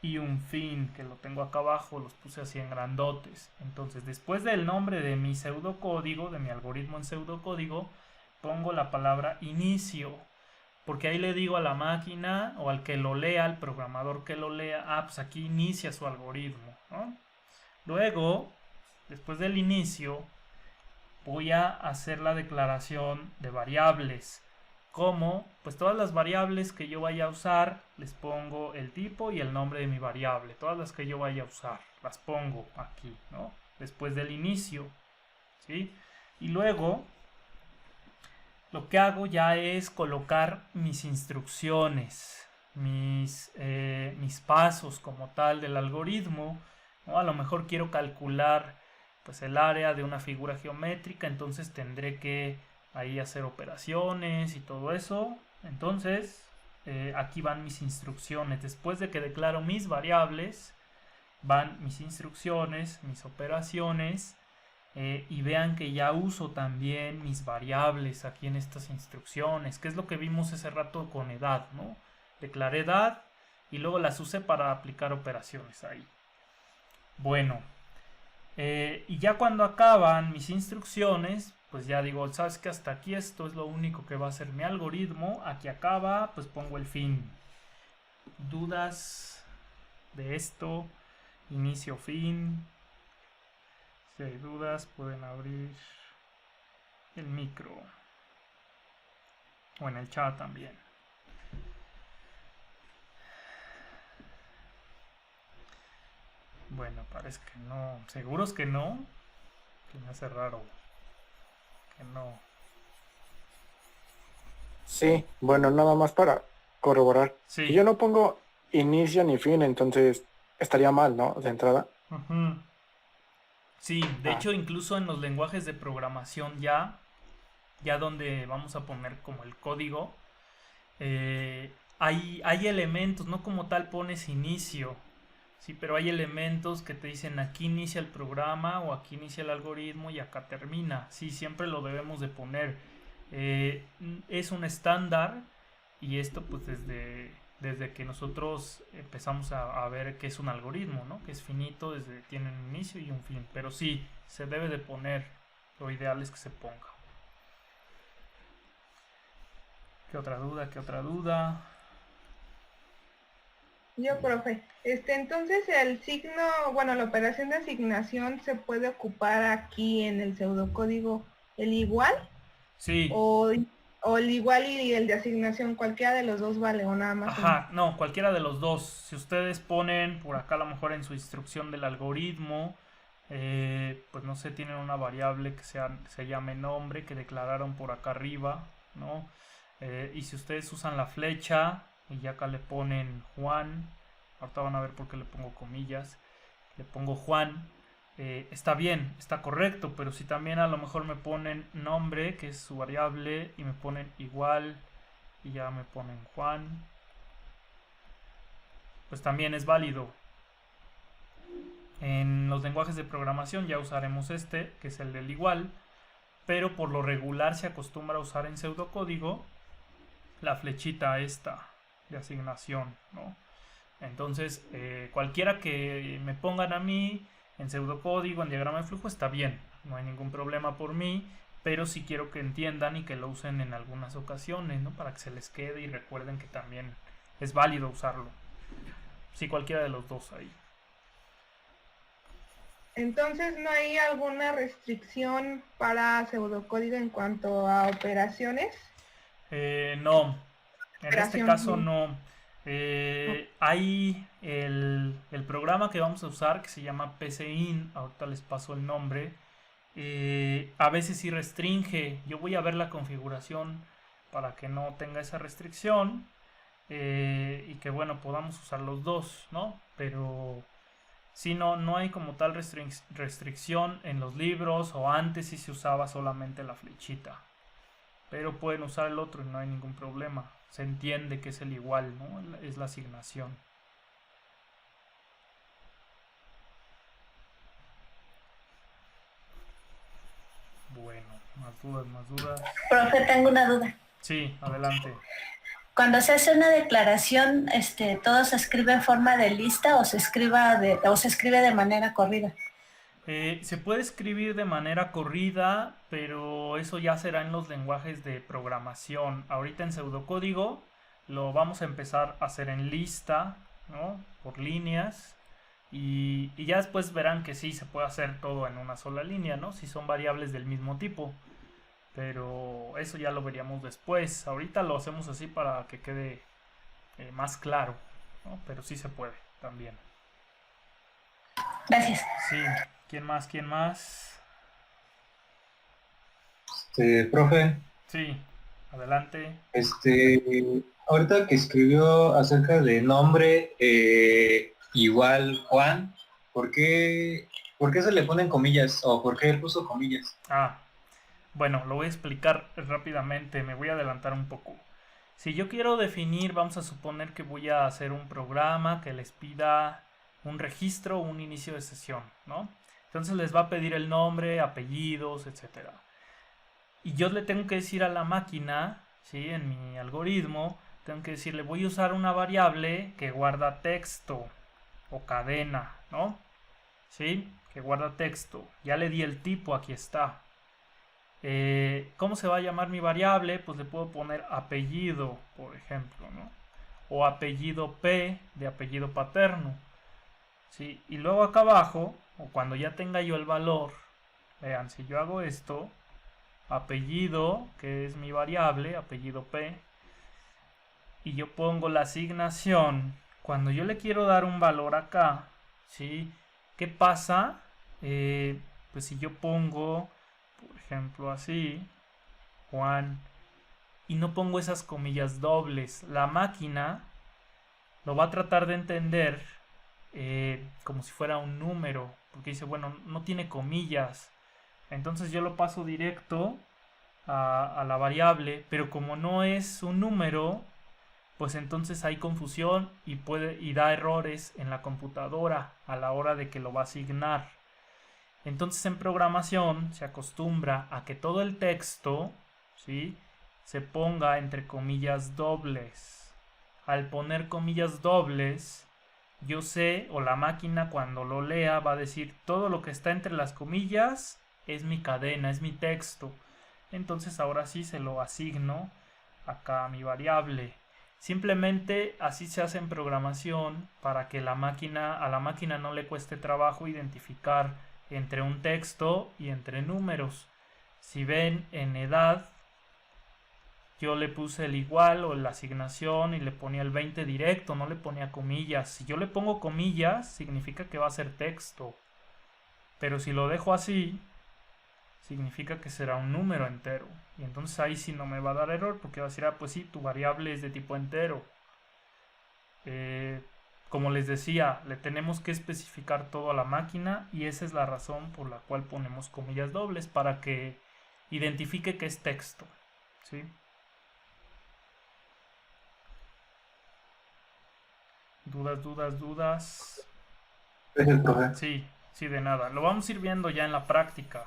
y un fin, que lo tengo acá abajo, los puse así en grandotes. Entonces, después del nombre de mi pseudocódigo, de mi algoritmo en pseudocódigo, pongo la palabra inicio, porque ahí le digo a la máquina o al que lo lea, al programador que lo lea, pues aquí inicia su algoritmo, ¿no? Luego, después del inicio, voy a hacer la declaración de variables. Como, pues todas las variables que yo vaya a usar, les pongo el tipo y el nombre de mi variable. Todas las que yo vaya a usar, las pongo aquí, ¿no? Después del inicio, ¿sí? Y luego, lo que hago ya es colocar mis instrucciones, mis pasos como tal del algoritmo, ¿no? A lo mejor quiero calcular pues el área de una figura geométrica, entonces tendré que ahí hacer operaciones y todo eso. Entonces aquí van mis instrucciones. Después de que declaro mis variables, van mis instrucciones, mis operaciones. Y vean que ya uso también mis variables aquí en estas instrucciones, que es lo que vimos ese rato con edad, ¿no? Declaré edad y luego las usé para aplicar operaciones ahí. Bueno, y ya cuando acaban mis instrucciones, pues ya digo, sabes que hasta aquí esto es lo único que va a ser mi algoritmo. Aquí acaba, pues pongo el fin. ¿Dudas de esto? Inicio, fin. Si hay dudas, pueden abrir el micro o en el chat también. Bueno, parece que no. ¿Seguros que no? Que me hace raro. Que no. Sí, bueno, nada más para corroborar. Sí. Si yo no pongo inicio ni fin, entonces estaría mal, ¿no? De entrada. Sí, de hecho incluso en los lenguajes de programación ya donde vamos a poner como el código, hay elementos, no como tal pones inicio, sí, pero hay elementos que te dicen aquí inicia el programa o aquí inicia el algoritmo y acá termina. Sí, siempre lo debemos de poner. Es un estándar y esto pues desde que nosotros empezamos a ver qué es un algoritmo, ¿no? Que es finito, tiene un inicio y un fin. Pero sí, se debe de poner. Lo ideal es que se ponga. ¿Qué otra duda? ¿Qué otra duda? Yo, profe. Entonces el signo, bueno, la operación de asignación se puede ocupar aquí en el pseudocódigo el igual. Sí. O el igual y el de asignación, cualquiera de los dos vale o nada más. Ajá, no, cualquiera de los dos. Si ustedes ponen por acá a lo mejor en su instrucción del algoritmo, pues no sé, tienen una variable que se llame nombre, que declararon por acá arriba, ¿no? Y si ustedes usan la flecha y ya acá le ponen Juan, ahorita van a ver por qué le pongo comillas, le pongo Juan, está bien, está correcto, pero si también a lo mejor me ponen nombre, que es su variable, y me ponen igual, y ya me ponen Juan, pues también es válido. En los lenguajes de programación ya usaremos este, que es el del igual, pero por lo regular se acostumbra a usar en pseudocódigo la flechita esta de asignación, ¿no? Entonces, cualquiera que me pongan a mí en pseudocódigo, en diagrama de flujo, está bien, no hay ningún problema por mí, pero sí quiero que entiendan y que lo usen en algunas ocasiones, ¿no? Para que se les quede y recuerden que también es válido usarlo. Sí, cualquiera de los dos ahí. Entonces, ¿no hay alguna restricción para pseudocódigo en cuanto a operaciones? No, en este caso no. Hay el programa que vamos a usar que se llama PCIN, ahorita les paso el nombre. A veces sí restringe. Yo voy a ver la configuración para que no tenga esa restricción y que bueno, podamos usar los dos, ¿no? Pero si no hay como tal restricción en los libros, o antes sí se usaba solamente la flechita, pero pueden usar el otro y no hay ningún problema. Se entiende que es el igual, ¿no? Es la asignación. Bueno, más dudas, más dudas. Profe, tengo una duda. Sí, adelante. Cuando se hace una declaración, ¿todo se escribe en forma de lista o se escribe de manera corrida? Se puede escribir de manera corrida, pero eso ya será en los lenguajes de programación. Ahorita en pseudocódigo lo vamos a empezar a hacer en lista, ¿no? Por líneas. Y ya después verán que sí se puede hacer todo en una sola línea, ¿no? Si son variables del mismo tipo. Pero eso ya lo veríamos después. Ahorita lo hacemos así para que quede más claro, ¿no? Pero sí se puede también. Gracias. Sí. ¿Quién más? ¿Quién más? Profe, Sí, adelante. ahorita que escribió acerca de nombre igual Juan, ¿por qué se le ponen comillas o por qué él puso comillas? Bueno, lo voy a explicar rápidamente, me voy a adelantar un poco. Si yo quiero definir, vamos a suponer que voy a hacer un programa que les pida un registro o un inicio de sesión, ¿no? Entonces les va a pedir el nombre, apellidos, etcétera. Y yo le tengo que decir a la máquina, ¿sí? En mi algoritmo, tengo que decirle, voy a usar una variable que guarda texto o cadena, ¿no? ¿Sí? Que guarda texto. Ya le di el tipo, aquí está. ¿Cómo se va a llamar mi variable? Pues le puedo poner apellido, por ejemplo, ¿no? O apellido P de apellido paterno, ¿sí? Y luego acá abajo, o cuando ya tenga yo el valor, vean, si yo hago esto, apellido, que es mi variable, apellido P, y yo pongo la asignación, cuando yo le quiero dar un valor acá, ¿sí? ¿Qué pasa? Pues si yo pongo, por ejemplo, así, Juan, y no pongo esas comillas dobles, la máquina lo va a tratar de entender como si fuera un número, porque dice, bueno, no tiene comillas, entonces yo lo paso directo a la variable, pero como no es un número, pues entonces hay confusión y da errores en la computadora a la hora de que lo va a asignar. Entonces en programación se acostumbra a que todo el texto, ¿sí?, se ponga entre comillas dobles. Al poner comillas dobles, yo sé, o la máquina cuando lo lea va a decir, todo lo que está entre las comillas es mi cadena, es mi texto. Entonces ahora sí se lo asigno acá a mi variable. Simplemente así se hace en programación para que a la máquina no le cueste trabajo identificar entre un texto y entre números. Si ven en edad, yo le puse el igual o la asignación y le ponía el 20 directo, no le ponía comillas. Si yo le pongo comillas, significa que va a ser texto. Pero si lo dejo así, significa que será un número entero. Y entonces ahí sí no me va a dar error, porque va a decir, pues sí, tu variable es de tipo entero. Como les decía, le tenemos que especificar todo a la máquina y esa es la razón por la cual ponemos comillas dobles, para que identifique que es texto, ¿sí? ¿Dudas? Gracias, profe. Sí, de nada. Lo vamos a ir viendo ya en la práctica,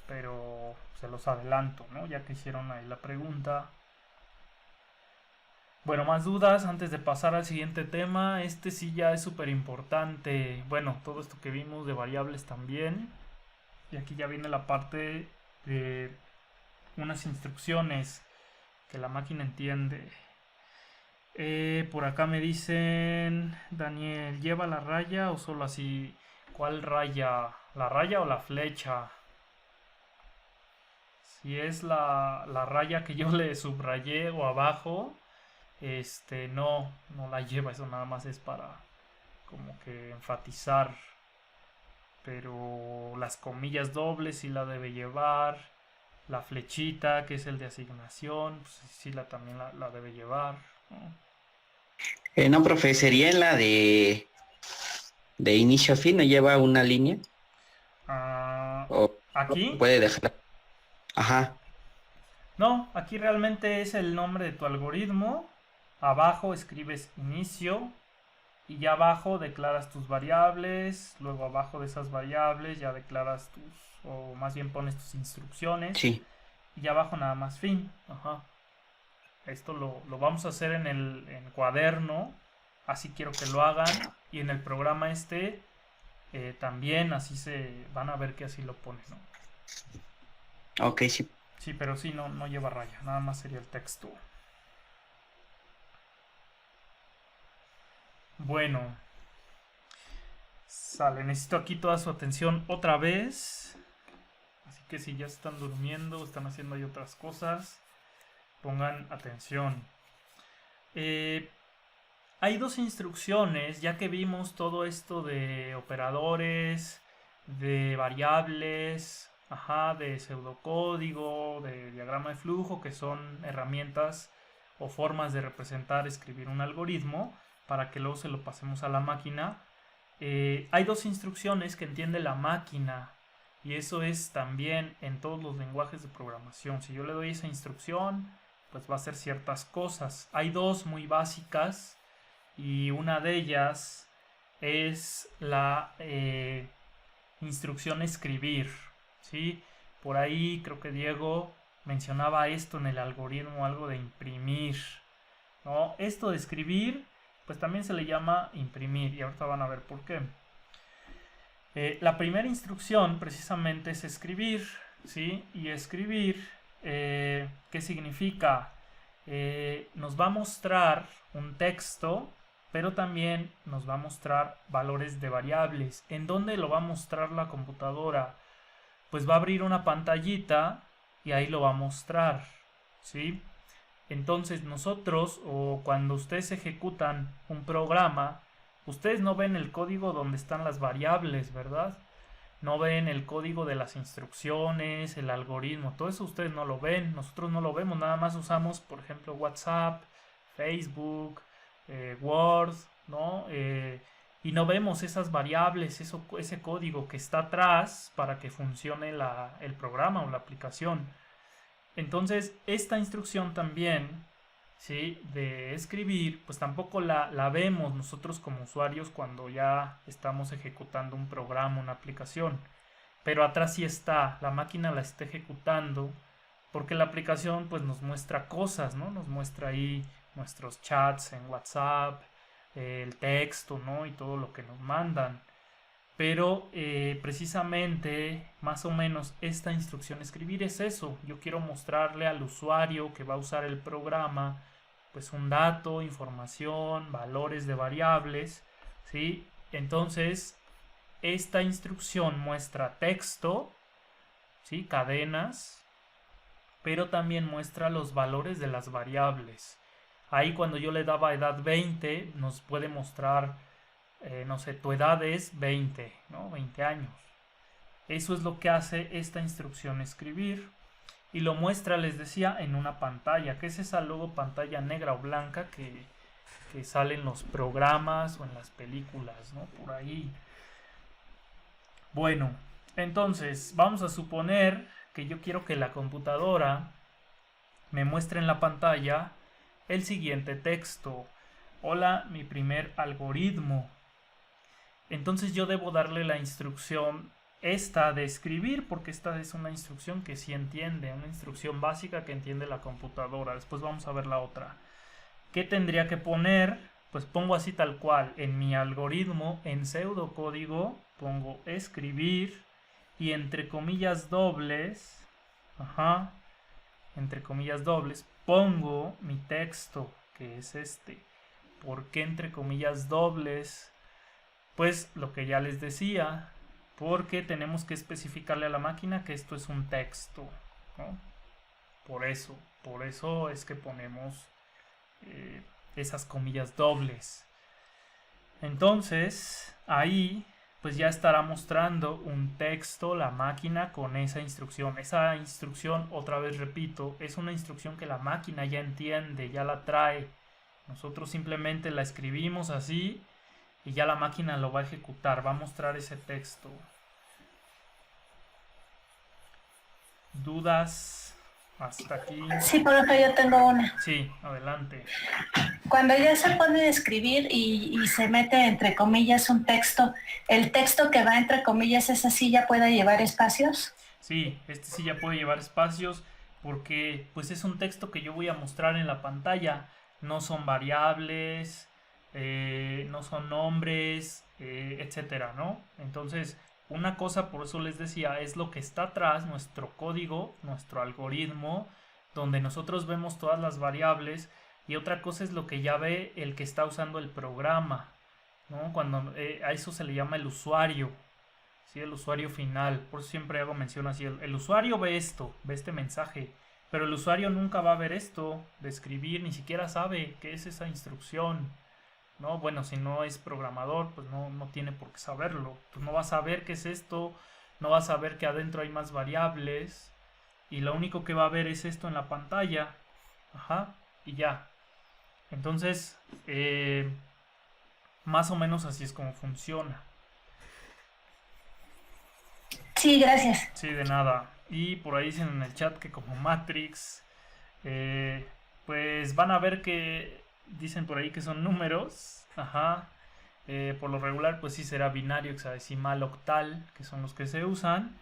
pero se los adelanto, ¿no? Ya que hicieron ahí la pregunta. Bueno, más dudas antes de pasar al siguiente tema. Este sí ya es súper importante. Bueno, todo esto que vimos de variables también. Y aquí ya viene la parte de unas instrucciones que la máquina entiende. Por acá me dicen, Daniel, ¿lleva la raya o solo así? ¿Cuál raya? ¿La raya o la flecha? Si es la raya que yo le subrayé o abajo, no la lleva, eso nada más es para como que enfatizar. Pero las comillas dobles sí la debe llevar. La flechita, que es el de asignación, pues sí también la debe llevar, ¿no? No, profe, sería en la de inicio a fin, ¿no lleva una línea? O ¿Aquí? puede dejar. Ajá. No, aquí realmente es el nombre de tu algoritmo. Abajo escribes inicio y ya abajo declaras tus variables, luego abajo de esas variables ya declaras o más bien pones tus instrucciones. Sí. Y ya abajo nada más fin. Ajá. Esto lo vamos a hacer en el cuaderno, así quiero que lo hagan, y en el programa también así se van a ver que así lo pone, ¿no? Ok, sí. Sí, pero sí, no lleva raya, nada más sería el texto. Bueno, sale, necesito aquí toda su atención otra vez. Así que si ya están durmiendo, están haciendo ahí otras cosas, pongan atención. Hay dos instrucciones, ya que vimos todo esto de operadores, de variables, de pseudocódigo, de diagrama de flujo, que son herramientas o formas de representar, escribir un algoritmo, para que luego se lo pasemos a la máquina. Hay dos instrucciones que entiende la máquina, y eso es también en todos los lenguajes de programación. Si yo le doy esa instrucción, pues va a hacer ciertas cosas. Hay dos muy básicas, y una de ellas es la instrucción escribir, ¿sí? Por ahí creo que Diego mencionaba esto en el algoritmo, algo de imprimir, ¿no? Esto de escribir, pues también se le llama imprimir, y ahorita van a ver por qué. La primera instrucción precisamente es escribir, ¿sí? Y escribir, ¿qué significa? Nos va a mostrar un texto, pero también nos va a mostrar valores de variables. ¿En dónde lo va a mostrar la computadora? Pues va a abrir una pantallita y ahí lo va a mostrar, ¿sí? Entonces nosotros, o cuando ustedes ejecutan un programa, ustedes no ven el código donde están las variables, ¿verdad? No ven el código de las instrucciones, el algoritmo, todo eso ustedes no lo ven, nosotros no lo vemos, nada más usamos, por ejemplo, WhatsApp, Facebook, Word, ¿no? Y no vemos esas variables, ese código que está atrás para que funcione el programa o la aplicación. Entonces, esta instrucción también, ¿sí? De escribir, pues tampoco la vemos nosotros como usuarios cuando ya estamos ejecutando un programa, una aplicación. Pero atrás sí está, la máquina la está ejecutando, porque la aplicación pues nos muestra cosas, ¿no? Nos muestra ahí nuestros chats en WhatsApp, el texto, ¿no? Y todo lo que nos mandan. Pero precisamente, más o menos, esta instrucción escribir es eso. Yo quiero mostrarle al usuario que va a usar el programa, pues un dato, información, valores de variables, ¿sí? Entonces, esta instrucción muestra texto, ¿sí? Cadenas, pero también muestra los valores de las variables. Ahí cuando yo le daba edad 20, nos puede mostrar, no sé, tu edad es 20, ¿no? 20 años. Eso es lo que hace esta instrucción escribir. Y lo muestra, les decía, en una pantalla, que es esa luego pantalla negra o blanca que sale en los programas o en las películas, ¿no? Por ahí. Bueno, entonces vamos a suponer que yo quiero que la computadora me muestre en la pantalla el siguiente texto. Hola, mi primer algoritmo. Entonces yo debo darle la instrucción esta de escribir, porque esta es una instrucción que sí entiende, una instrucción básica que entiende la computadora. Después vamos a ver la otra. ¿Qué tendría que poner? Pues pongo así tal cual, en mi algoritmo, en pseudocódigo, pongo escribir y entre comillas dobles, entre comillas dobles, pongo mi texto, que es este. ¿Por qué entre comillas dobles? Pues lo que ya les decía, porque tenemos que especificarle a la máquina que esto es un texto, ¿no? Por eso es que ponemos esas comillas dobles. Entonces, ahí pues ya estará mostrando un texto la máquina con esa instrucción. Esa instrucción, otra vez repito, es una instrucción que la máquina ya entiende, ya la trae. Nosotros simplemente la escribimos así y ya la máquina lo va a ejecutar, va a mostrar ese texto. ¿Dudas hasta aquí? Sí, por ejemplo, yo tengo una. Sí, adelante. Cuando ya se pone a escribir y se mete entre comillas un texto, ¿el texto que va entre comillas ese sí ya puede llevar espacios? Sí, este sí ya puede llevar espacios porque pues es un texto que yo voy a mostrar en la pantalla. No son variables, no son nombres, etcétera, ¿no? Entonces, una cosa, por eso les decía, es lo que está atrás, nuestro código, nuestro algoritmo, donde nosotros vemos todas las variables, y otra cosa es lo que ya ve el que está usando el programa, ¿no? Cuando a eso se le llama el usuario, ¿sí? El usuario final. Por eso siempre hago mención así, el usuario ve esto, ve este mensaje, pero el usuario nunca va a ver esto de escribir, ni siquiera sabe qué es esa instrucción, ¿no? Bueno, si no es programador, pues no tiene por qué saberlo. Pues no va a saber qué es esto, no va a saber que adentro hay más variables, y lo único que va a ver es esto en la pantalla. Ajá, y ya. Entonces, más o menos así es como funciona. Sí, gracias. Sí, de nada. Y por ahí dicen en el chat que como Matrix, pues van a ver que dicen por ahí que son números. Ajá. Por lo regular, pues sí será binario, hexadecimal, octal, que son los que se usan.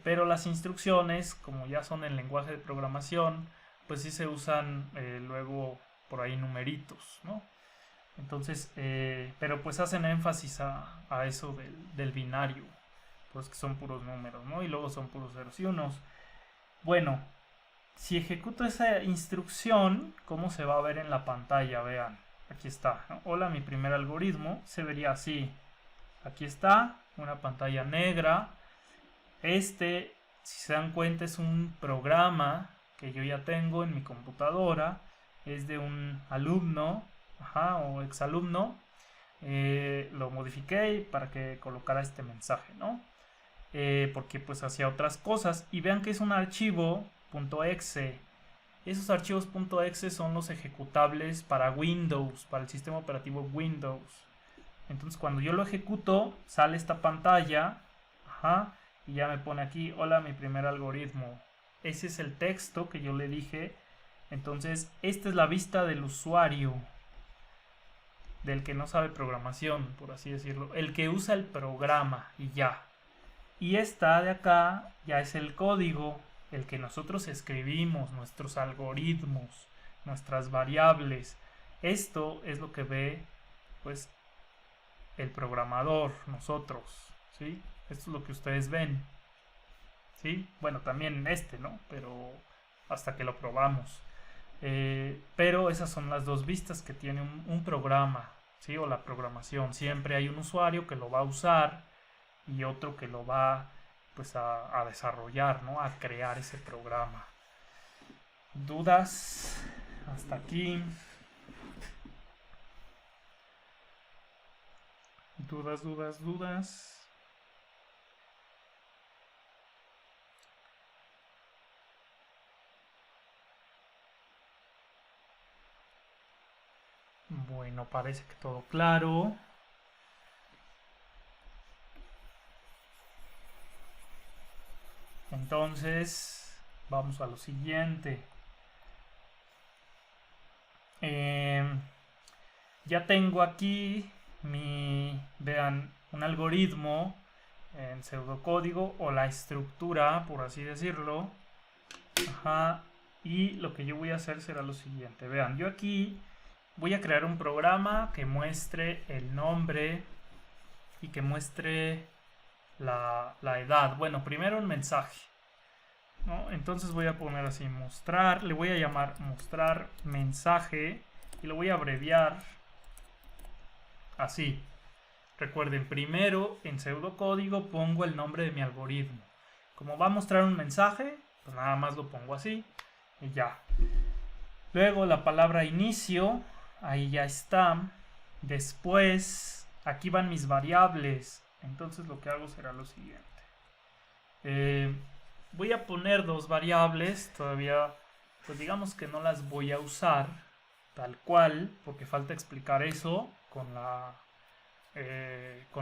Pero las instrucciones, como ya son en lenguaje de programación, pues sí se usan luego por ahí numeritos, ¿no? Entonces, pero pues hacen énfasis a eso del binario, pues que son puros números, ¿no? Y luego son puros ceros y unos. Bueno, si ejecuto esa instrucción, ¿cómo se va a ver en la pantalla? Vean, aquí está, ¿no? Hola, mi primer algoritmo, se vería así. Aquí está, una pantalla negra. Si se dan cuenta, es un programa que yo ya tengo en mi computadora. Es de un alumno, ajá, o exalumno. Lo modifiqué para que colocara este mensaje, ¿no? Porque pues hacía otras cosas. Y vean que es un archivo .exe. Esos archivos .exe son los ejecutables para Windows, para el sistema operativo Windows. Entonces cuando yo lo ejecuto, sale esta pantalla, ajá, y ya me pone aquí, hola, mi primer algoritmo. Ese es el texto que yo le dije. Entonces, esta es la vista del usuario, del que no sabe programación, por así decirlo, el que usa el programa y ya. Y esta de acá ya es el código, el que nosotros escribimos, nuestros algoritmos, nuestras variables. Esto es lo que ve, pues, el programador, nosotros, ¿sí? Esto es lo que ustedes ven, ¿sí? Bueno, también ¿no? Pero hasta que lo probamos. Pero esas son las dos vistas que tiene un programa, ¿sí? O la programación. Siempre hay un usuario que lo va a usar y otro que lo va, pues, a desarrollar, ¿no? A crear ese programa. ¿Dudas? Hasta aquí. ¿Dudas? Bueno, parece que todo claro. Entonces, vamos a lo siguiente. Ya tengo aquí vean, un algoritmo en pseudocódigo o la estructura, por así decirlo. Ajá. Y lo que yo voy a hacer será lo siguiente. Vean, yo aquí voy a crear un programa que muestre el nombre y que muestre la edad. Bueno, primero un mensaje, ¿no? Entonces voy a poner así, mostrar, le voy a llamar mostrar mensaje y lo voy a abreviar así. Recuerden, primero en pseudocódigo pongo el nombre de mi algoritmo. Como va a mostrar un mensaje, pues nada más lo pongo así y ya. Luego la palabra inicio, ahí ya está. Después, aquí van mis variables. Entonces lo que hago será lo siguiente. Voy a poner dos variables. Todavía, pues digamos que no las voy a usar tal cual, porque falta explicar eso con la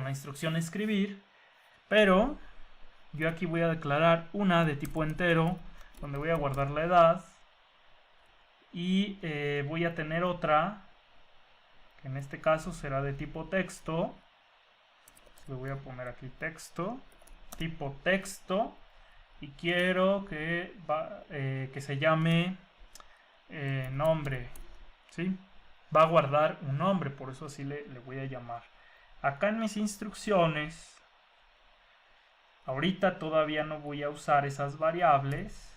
instrucción escribir. Pero yo aquí voy a declarar una de tipo entero, donde voy a guardar la edad. Y voy a tener otra que en este caso será de tipo texto. Le voy a poner aquí texto, tipo texto, y quiero que se llame nombre, ¿sí? Va a guardar un nombre, por eso así le voy a llamar. Acá en mis instrucciones, ahorita todavía no voy a usar esas variables,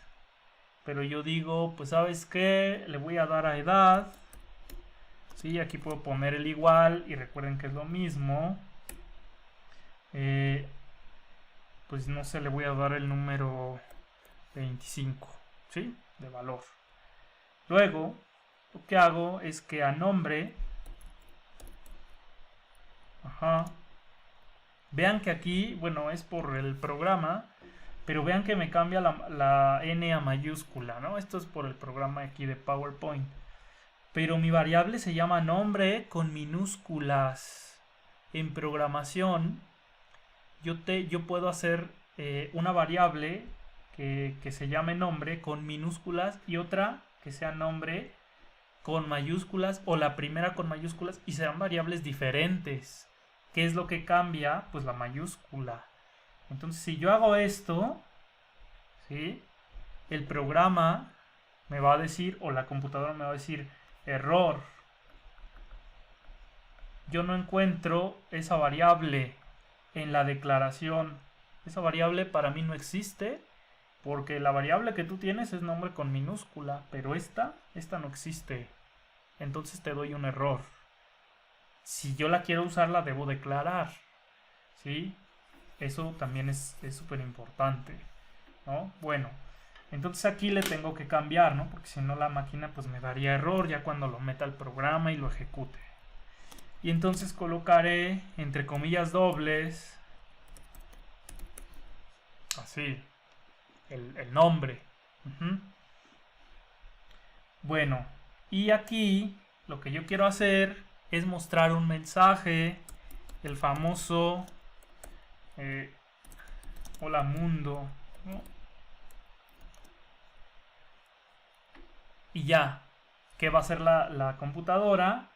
pero yo digo, pues ¿sabes qué? Le voy a dar a edad, ¿sí? Aquí puedo poner el igual, y recuerden que es lo mismo. Pues no sé, le voy a dar el número 25, ¿sí? De valor. Luego, lo que hago es que a nombre, vean que aquí, bueno, es por el programa, pero vean que me cambia la N a mayúscula, ¿no? Esto es por el programa aquí de PowerPoint. Pero mi variable se llama nombre con minúsculas. En programación, yo puedo hacer una variable que se llame nombre con minúsculas y otra que sea nombre con mayúsculas, o la primera con mayúsculas, y serán variables diferentes. ¿Qué es lo que cambia? Pues la mayúscula. Entonces, si yo hago esto, ¿sí? El programa me va a decir, o la computadora me va a decir, error. Yo no encuentro esa variable en la declaración. Esa variable para mí no existe, porque la variable que tú tienes es nombre con minúscula, pero esta no existe. Entonces te doy un error. Si yo la quiero usar, la debo declarar, ¿sí? Eso también es súper importante, ¿no? Bueno, entonces aquí le tengo que cambiar, ¿no? Porque si no la máquina pues me daría error ya cuando lo meta al programa y lo ejecute. Y entonces colocaré entre comillas dobles, así, el nombre. Bueno, y aquí lo que yo quiero hacer es mostrar un mensaje, el famoso hola mundo, ¿no? Y ya, ¿qué va a hacer la computadora?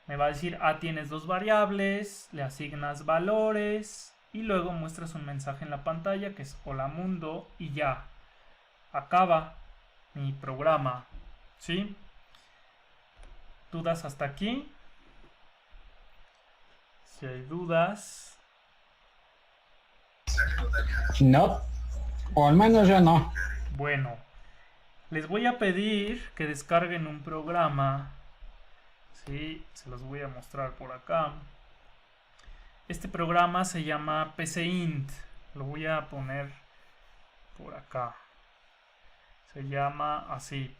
Me va a decir, tienes dos variables, le asignas valores y luego muestras un mensaje en la pantalla que es hola mundo, y ya, acaba mi programa, ¿sí? ¿Dudas hasta aquí? Si hay dudas. No, o al menos yo no. Bueno, les voy a pedir que descarguen un programa. Sí, se los voy a mostrar por acá. Este programa se llama PCInt. Lo voy a poner por acá. Se llama así,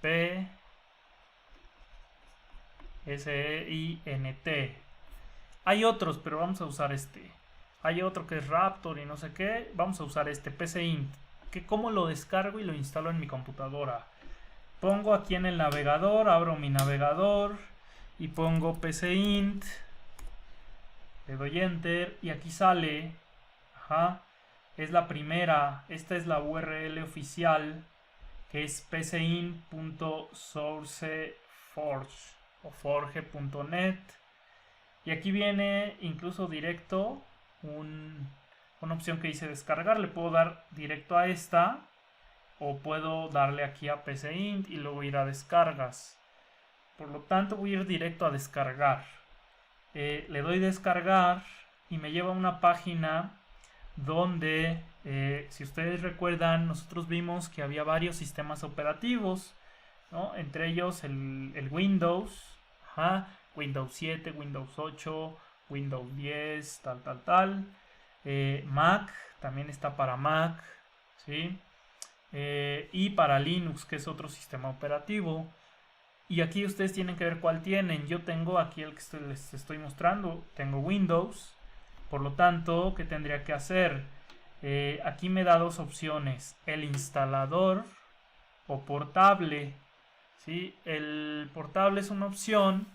PSEINT. Hay otros, pero vamos a usar este. Hay otro que es Raptor y no sé qué. Vamos a usar este, PCInt. ¿Cómo lo descargo y lo instalo en mi computadora? Pongo aquí en el navegador, abro mi navegador y pongo PCInt. Le doy Enter y aquí sale. Es la primera. Esta es la URL oficial, que es pcint.sourceforge o forge.net. Y aquí viene incluso directo una opción que dice descargar. Le puedo dar directo a esta, o puedo darle aquí a PCInt y luego ir a descargas. Por lo tanto voy a ir directo a descargar. Le doy descargar y me lleva a una página donde, si ustedes recuerdan, nosotros vimos que había varios sistemas operativos, ¿no? Entre ellos el Windows, Windows 7, Windows 8, Windows 10, tal. Mac, también está para Mac, ¿sí? Y para Linux, que es otro sistema operativo. Y aquí ustedes tienen que ver cuál tienen. Yo tengo aquí el que les estoy mostrando. Tengo Windows. Por lo tanto, ¿qué tendría que hacer? Aquí me da dos opciones. El instalador o portable, ¿sí? El portable es una opción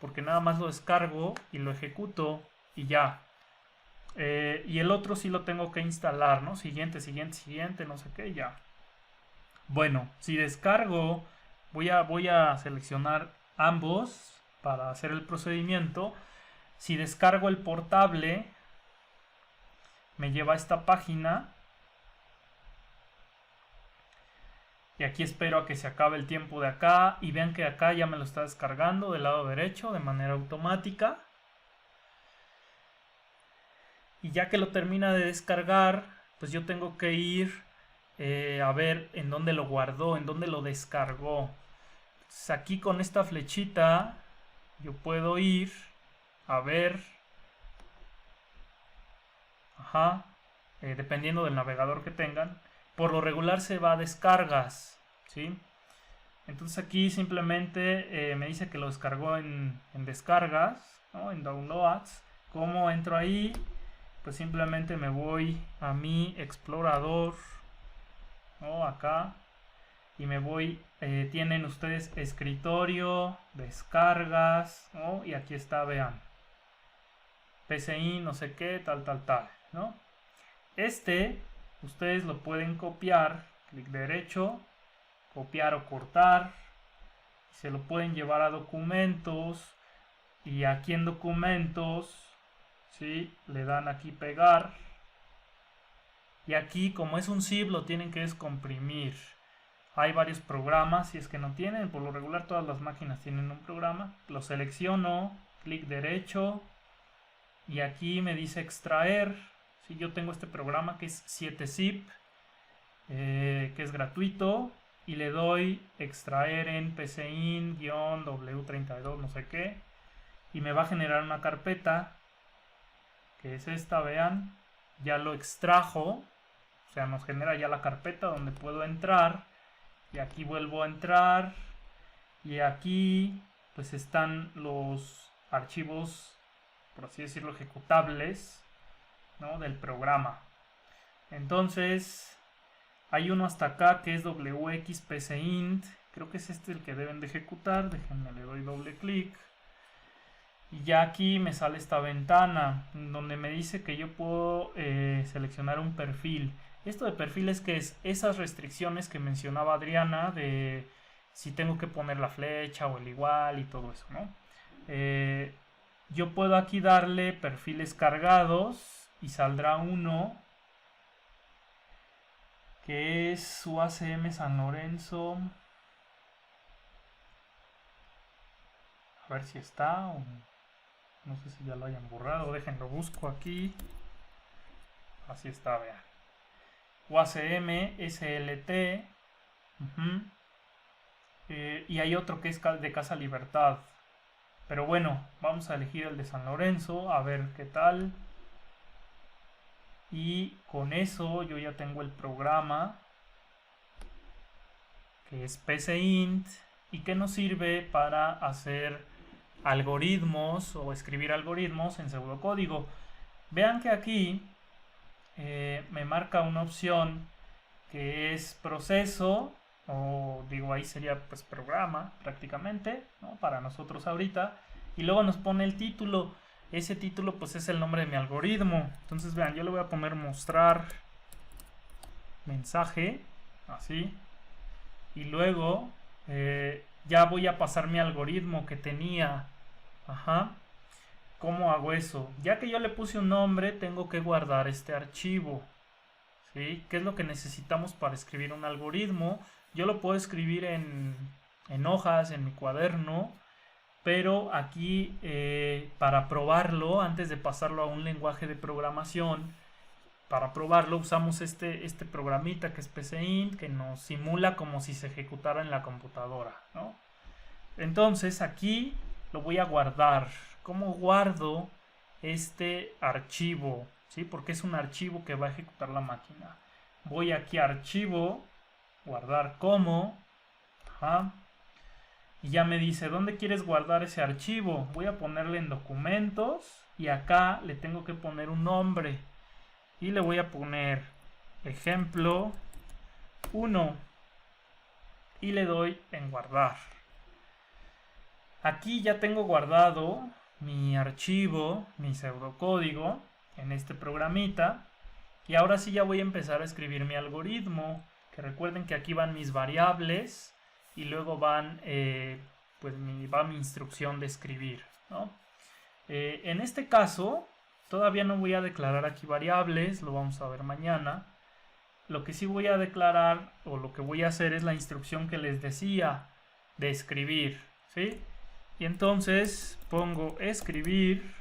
porque nada más lo descargo y lo ejecuto y ya. Y el otro sí lo tengo que instalar, ¿no? Siguiente, no sé qué, ya. Bueno, si descargo, voy a seleccionar ambos, para hacer el procedimiento. Si descargo el portable, me lleva a esta página. Y aquí espero a que se acabe el tiempo de acá. Y vean que acá ya me lo está descargando del lado derecho de manera automática. Y ya que lo termina de descargar, pues yo tengo que ir a ver en dónde lo guardó, en dónde lo descargó. Entonces aquí con esta flechita yo puedo ir a ver, dependiendo del navegador que tengan. Por lo regular se va a descargas, ¿sí? Entonces aquí simplemente me dice que lo descargó en descargas, ¿no? En downloads. ¿Cómo entro ahí? Pues simplemente me voy a mi explorador, ¿no? Acá, y me voy, tienen ustedes escritorio, descargas, ¿no? Y aquí está, vean, PCI, no sé qué, tal, ¿no? Ustedes lo pueden copiar, clic derecho, copiar o cortar, se lo pueden llevar a documentos, y aquí en documentos, ¿sí? Le dan aquí pegar, y aquí como es un zip lo tienen que descomprimir. Hay varios programas, si es que no tienen, por lo regular todas las máquinas tienen un programa. Lo selecciono, clic derecho, y aquí me dice extraer. Si yo tengo este programa que es 7zip, que es gratuito, y le doy extraer en pcin-w32 no sé qué, y me va a generar una carpeta que es esta, vean, ya lo extrajo, o sea, nos genera ya la carpeta donde puedo entrar, y aquí vuelvo a entrar, y aquí pues están los archivos, por así decirlo, ejecutables, ¿no? Del programa. Entonces hay uno hasta acá que es wxpcint, creo que es este el que deben de ejecutar. Déjenme, le doy doble clic, y ya aquí me sale esta ventana donde me dice que yo puedo seleccionar un perfil. Esto de perfil es que es esas restricciones que mencionaba Adriana, de si tengo que poner la flecha o el igual y todo eso, ¿no? Yo puedo aquí darle perfiles cargados y saldrá uno que es UACM San Lorenzo. A ver si está, o no sé si ya lo hayan borrado. Déjenlo, busco aquí. Así está, vean. UACM SLT. Y hay otro que es de Casa Libertad. Pero bueno, vamos a elegir el de San Lorenzo, a ver qué tal. Y con eso yo ya tengo el programa, que es PCInt, y que nos sirve para hacer algoritmos o escribir algoritmos en pseudocódigo. Vean que aquí me marca una opción que es proceso, o digo, ahí sería pues programa prácticamente, ¿no? Para nosotros ahorita, y luego nos pone el título. Ese título pues es el nombre de mi algoritmo. Entonces vean, yo le voy a poner mostrar mensaje, así, y luego ya voy a pasar mi algoritmo que tenía. ¿Cómo hago eso? Ya que yo le puse un nombre, tengo que guardar este archivo, ¿sí? ¿Qué es lo que necesitamos para escribir un algoritmo? Yo lo puedo escribir en hojas, en mi cuaderno, pero aquí para probarlo, antes de pasarlo a un lenguaje de programación, para probarlo usamos este programita que es PCInt, que nos simula como si se ejecutara en la computadora, ¿no? Entonces aquí lo voy a guardar. ¿Cómo guardo este archivo? ¿Sí? Porque es un archivo que va a ejecutar la máquina. Voy aquí a archivo, guardar como, y ya me dice ¿dónde quieres guardar ese archivo? Voy a ponerle en documentos, y acá le tengo que poner un nombre, y le voy a poner ejemplo 1, y le doy en guardar. Aquí ya tengo guardado mi archivo, mi pseudocódigo en este programita, y ahora sí ya voy a empezar a escribir mi algoritmo, que recuerden que aquí van mis variables y luego van pues va mi instrucción de escribir, ¿no? En este caso, todavía no voy a declarar aquí variables, lo vamos a ver mañana. Lo que sí voy a declarar, o lo que voy a hacer, es la instrucción que les decía de escribir, ¿sí? Y entonces pongo escribir,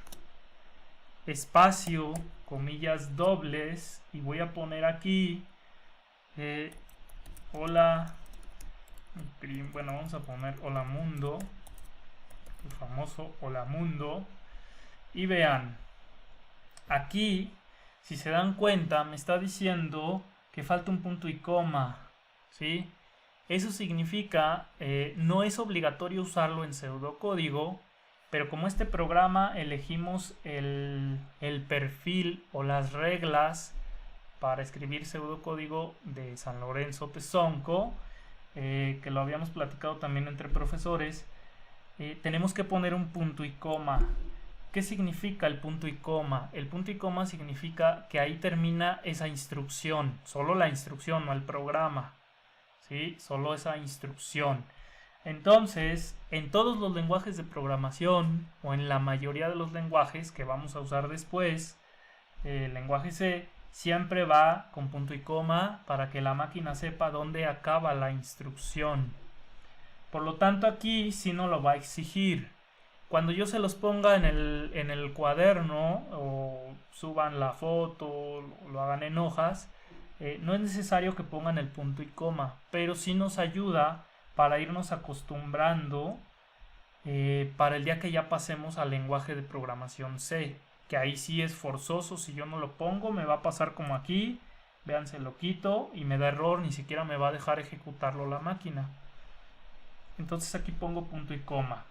espacio, comillas dobles, y voy a poner aquí, hola, bueno, vamos a poner hola mundo, el famoso hola mundo, y vean, aquí, si se dan cuenta, me está diciendo que falta un punto y coma, ¿sí? Eso significa, no es obligatorio usarlo en pseudocódigo, pero como este programa elegimos el perfil o las reglas para escribir pseudocódigo de San Lorenzo Tezonco, que lo habíamos platicado también entre profesores, tenemos que poner un punto y coma. ¿Qué significa el punto y coma? El punto y coma significa que ahí termina esa instrucción, solo la instrucción, no el programa, ¿sí? Solo esa instrucción. Entonces, en todos los lenguajes de programación, o en la mayoría de los lenguajes que vamos a usar después, el lenguaje C siempre va con punto y coma para que la máquina sepa dónde acaba la instrucción. Por lo tanto, aquí sí no lo va a exigir. Cuando yo se los ponga en el cuaderno, o suban la foto, lo hagan en hojas, no es necesario que pongan el punto y coma, pero sí nos ayuda para irnos acostumbrando para el día que ya pasemos al lenguaje de programación C, que ahí sí es forzoso. Si yo no lo pongo, me va a pasar como aquí, vean, se lo quito y me da error, ni siquiera me va a dejar ejecutarlo la máquina. Entonces aquí pongo punto y coma.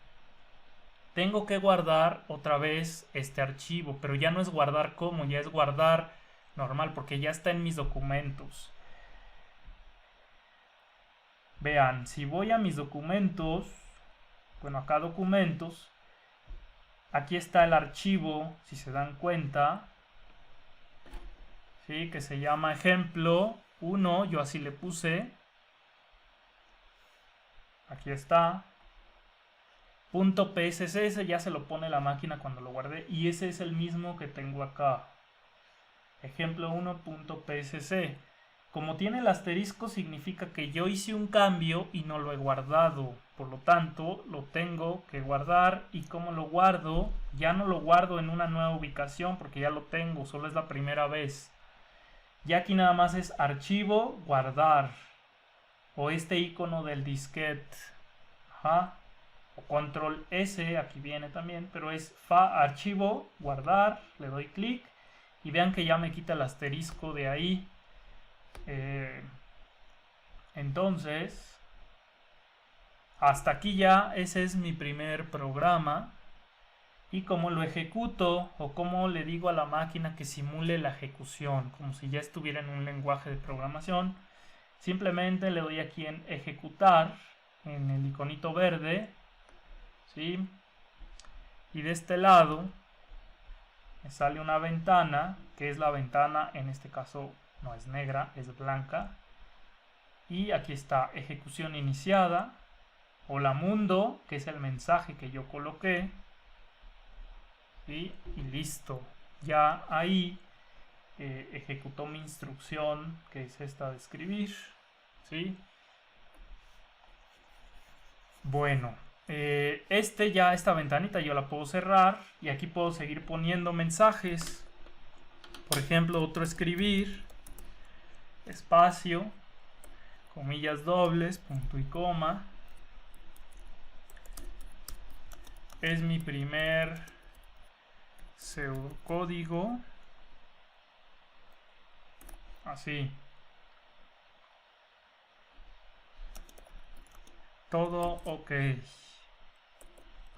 Tengo que guardar otra vez este archivo, pero ya no es guardar como, ya es guardar normal, porque ya está en mis documentos. Vean, si voy a mis documentos, bueno, acá documentos, aquí está el archivo, si se dan cuenta, ¿sí? Que se llama ejemplo 1, yo así le puse, aquí está, .psc, ese ya se lo pone la máquina cuando lo guardé, y ese es el mismo que tengo acá, ejemplo 1.psc. Como tiene el asterisco, significa que yo hice un cambio y no lo he guardado. Por lo tanto, lo tengo que guardar. ¿Y cómo lo guardo? Ya no lo guardo en una nueva ubicación porque ya lo tengo. Solo es la primera vez. Ya aquí nada más es archivo, guardar. O este icono del disquete. Ajá. O control S, aquí viene también. Pero es archivo, guardar. Le doy clic. Y vean que ya me quita el asterisco de ahí. Entonces, hasta aquí ya ese es mi primer programa. Y como lo ejecuto, o como le digo a la máquina que simule la ejecución, como si ya estuviera en un lenguaje de programación, simplemente le doy aquí en ejecutar, en el iconito verde, ¿sí? Y de este lado me sale una ventana, que es la ventana, en este caso no es negra, es blanca. Y aquí está, ejecución iniciada. Hola mundo, que es el mensaje que yo coloqué. ¿Sí? Y listo. Ya ahí ejecutó mi instrucción, que es esta de escribir. ¿Sí? Bueno, esta ventanita yo la puedo cerrar. Y aquí puedo seguir poniendo mensajes. Por ejemplo, otro escribir. Espacio, comillas dobles, punto y coma. Es mi primer pseudocódigo. Así. Todo ok.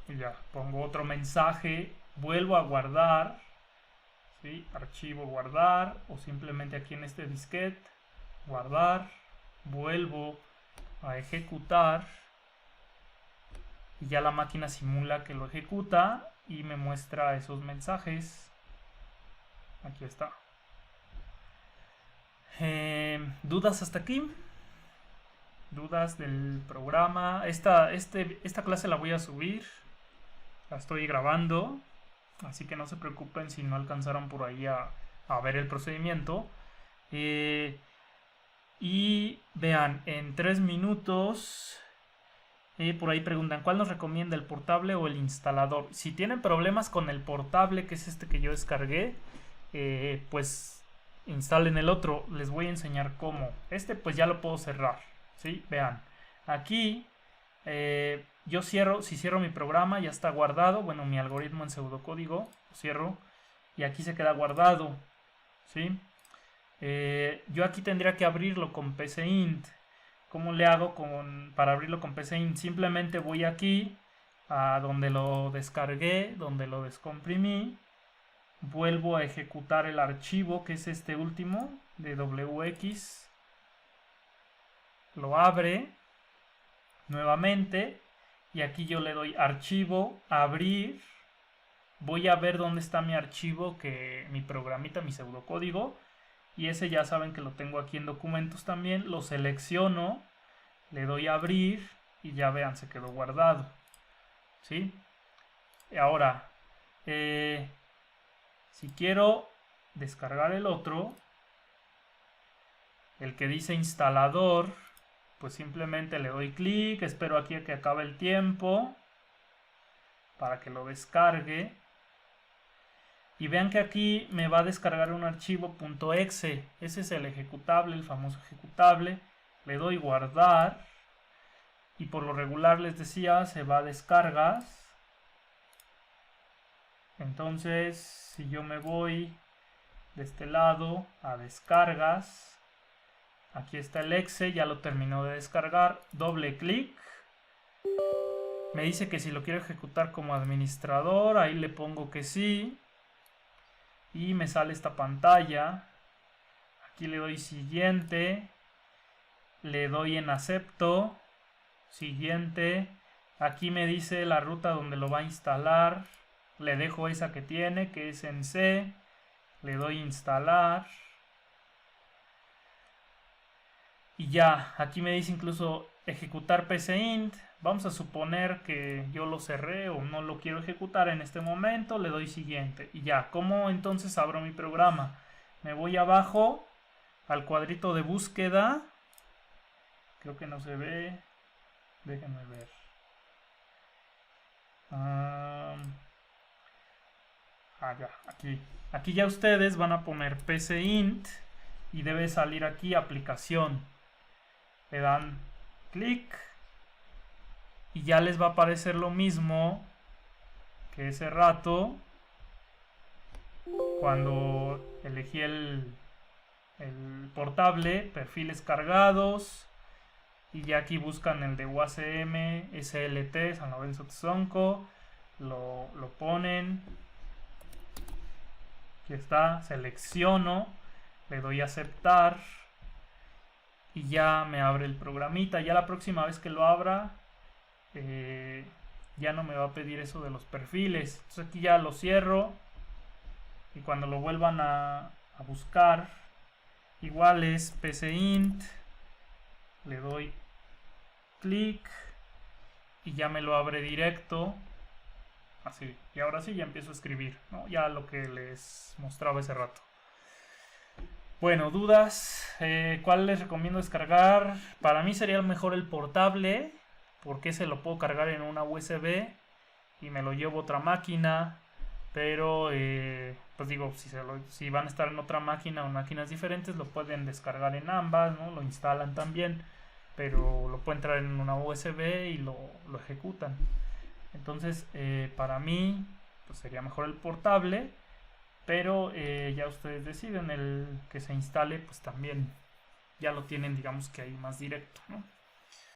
Y ya, pongo otro mensaje. Vuelvo a guardar. ¿Sí? Archivo, guardar. O simplemente aquí en este disquete. Guardar, vuelvo a ejecutar y ya la máquina simula que lo ejecuta y me muestra esos mensajes. Aquí está. ¿Dudas hasta aquí? dudas del programa. Esta clase la voy a subir. La estoy grabando. Así que no se preocupen si no alcanzaron por ahí a ver el procedimiento. Y vean, en 3 minutos... por ahí preguntan, ¿cuál nos recomienda, el portable o el instalador? Si tienen problemas con el portable, que es este que yo descargué, pues instalen el otro. Les voy a enseñar cómo. Pues ya lo puedo cerrar, ¿sí? Vean, aquí yo cierro, si cierro mi programa ya está guardado. Bueno, mi algoritmo en pseudocódigo, lo cierro y aquí se queda guardado, ¿sí? Yo aquí tendría que abrirlo con PCInt. ¿Cómo le hago para abrirlo con PCInt? Simplemente voy aquí a donde lo descargué, donde lo descomprimí, vuelvo a ejecutar el archivo que es este último de WX, lo abre nuevamente y aquí yo le doy archivo, abrir, voy a ver dónde está mi archivo, mi programita, mi pseudocódigo. Y ese ya saben que lo tengo aquí en documentos también. Lo selecciono, le doy a abrir y ya vean, se quedó guardado, ¿sí? Ahora, si quiero descargar el otro, el que dice instalador, pues simplemente le doy clic, espero aquí a que acabe el tiempo para que lo descargue. Y vean que aquí me va a descargar un archivo .exe. Ese es el ejecutable, el famoso ejecutable. Le doy guardar. Y por lo regular les decía, se va a descargas. Entonces, si yo me voy de este lado a descargas, aquí está el exe, ya lo terminó de descargar. Doble clic. Me dice que si lo quiero ejecutar como administrador, ahí le pongo que sí. Y me sale esta pantalla. Aquí le doy siguiente. Le doy en acepto. Siguiente. Aquí me dice la ruta donde lo va a instalar. Le dejo esa que tiene, que es en C. Le doy instalar. Y ya, aquí me dice incluso ejecutar PCInt. Vamos a suponer que yo lo cerré o no lo quiero ejecutar en este momento. Le doy siguiente. Y ya, ¿cómo entonces abro mi programa? Me voy abajo al cuadrito de búsqueda. Creo que no se ve. Déjenme ver. Ya, aquí. Aquí ya ustedes van a poner PCInt y debe salir aquí aplicación. Le dan clic. Y ya les va a aparecer lo mismo que ese rato cuando elegí el portable, perfiles cargados, y ya aquí buscan el de UACM SLT San Lorenzo Tezonco, lo ponen, aquí está, selecciono, le doy a aceptar y ya me abre el programita. Ya la próxima vez que lo abra ya no me va a pedir eso de los perfiles. Entonces aquí ya lo cierro y cuando lo vuelvan a buscar, igual es PCInt, le doy clic y ya me lo abre directo, así. Y ahora sí ya empiezo a escribir, ¿no? Ya lo que les mostraba ese rato. Bueno, dudas, ¿cuál les recomiendo descargar? Para mí sería mejor el portable, porque se lo puedo cargar en una USB y me lo llevo a otra máquina. Pero pues digo, si van a estar en otra máquina o en máquinas diferentes, lo pueden descargar en ambas, ¿no? Lo instalan también, pero lo pueden traer en una USB y lo ejecutan. Entonces para mí pues sería mejor el portable, pero ya ustedes deciden. El que se instale pues también ya lo tienen, digamos que ahí más directo, ¿no?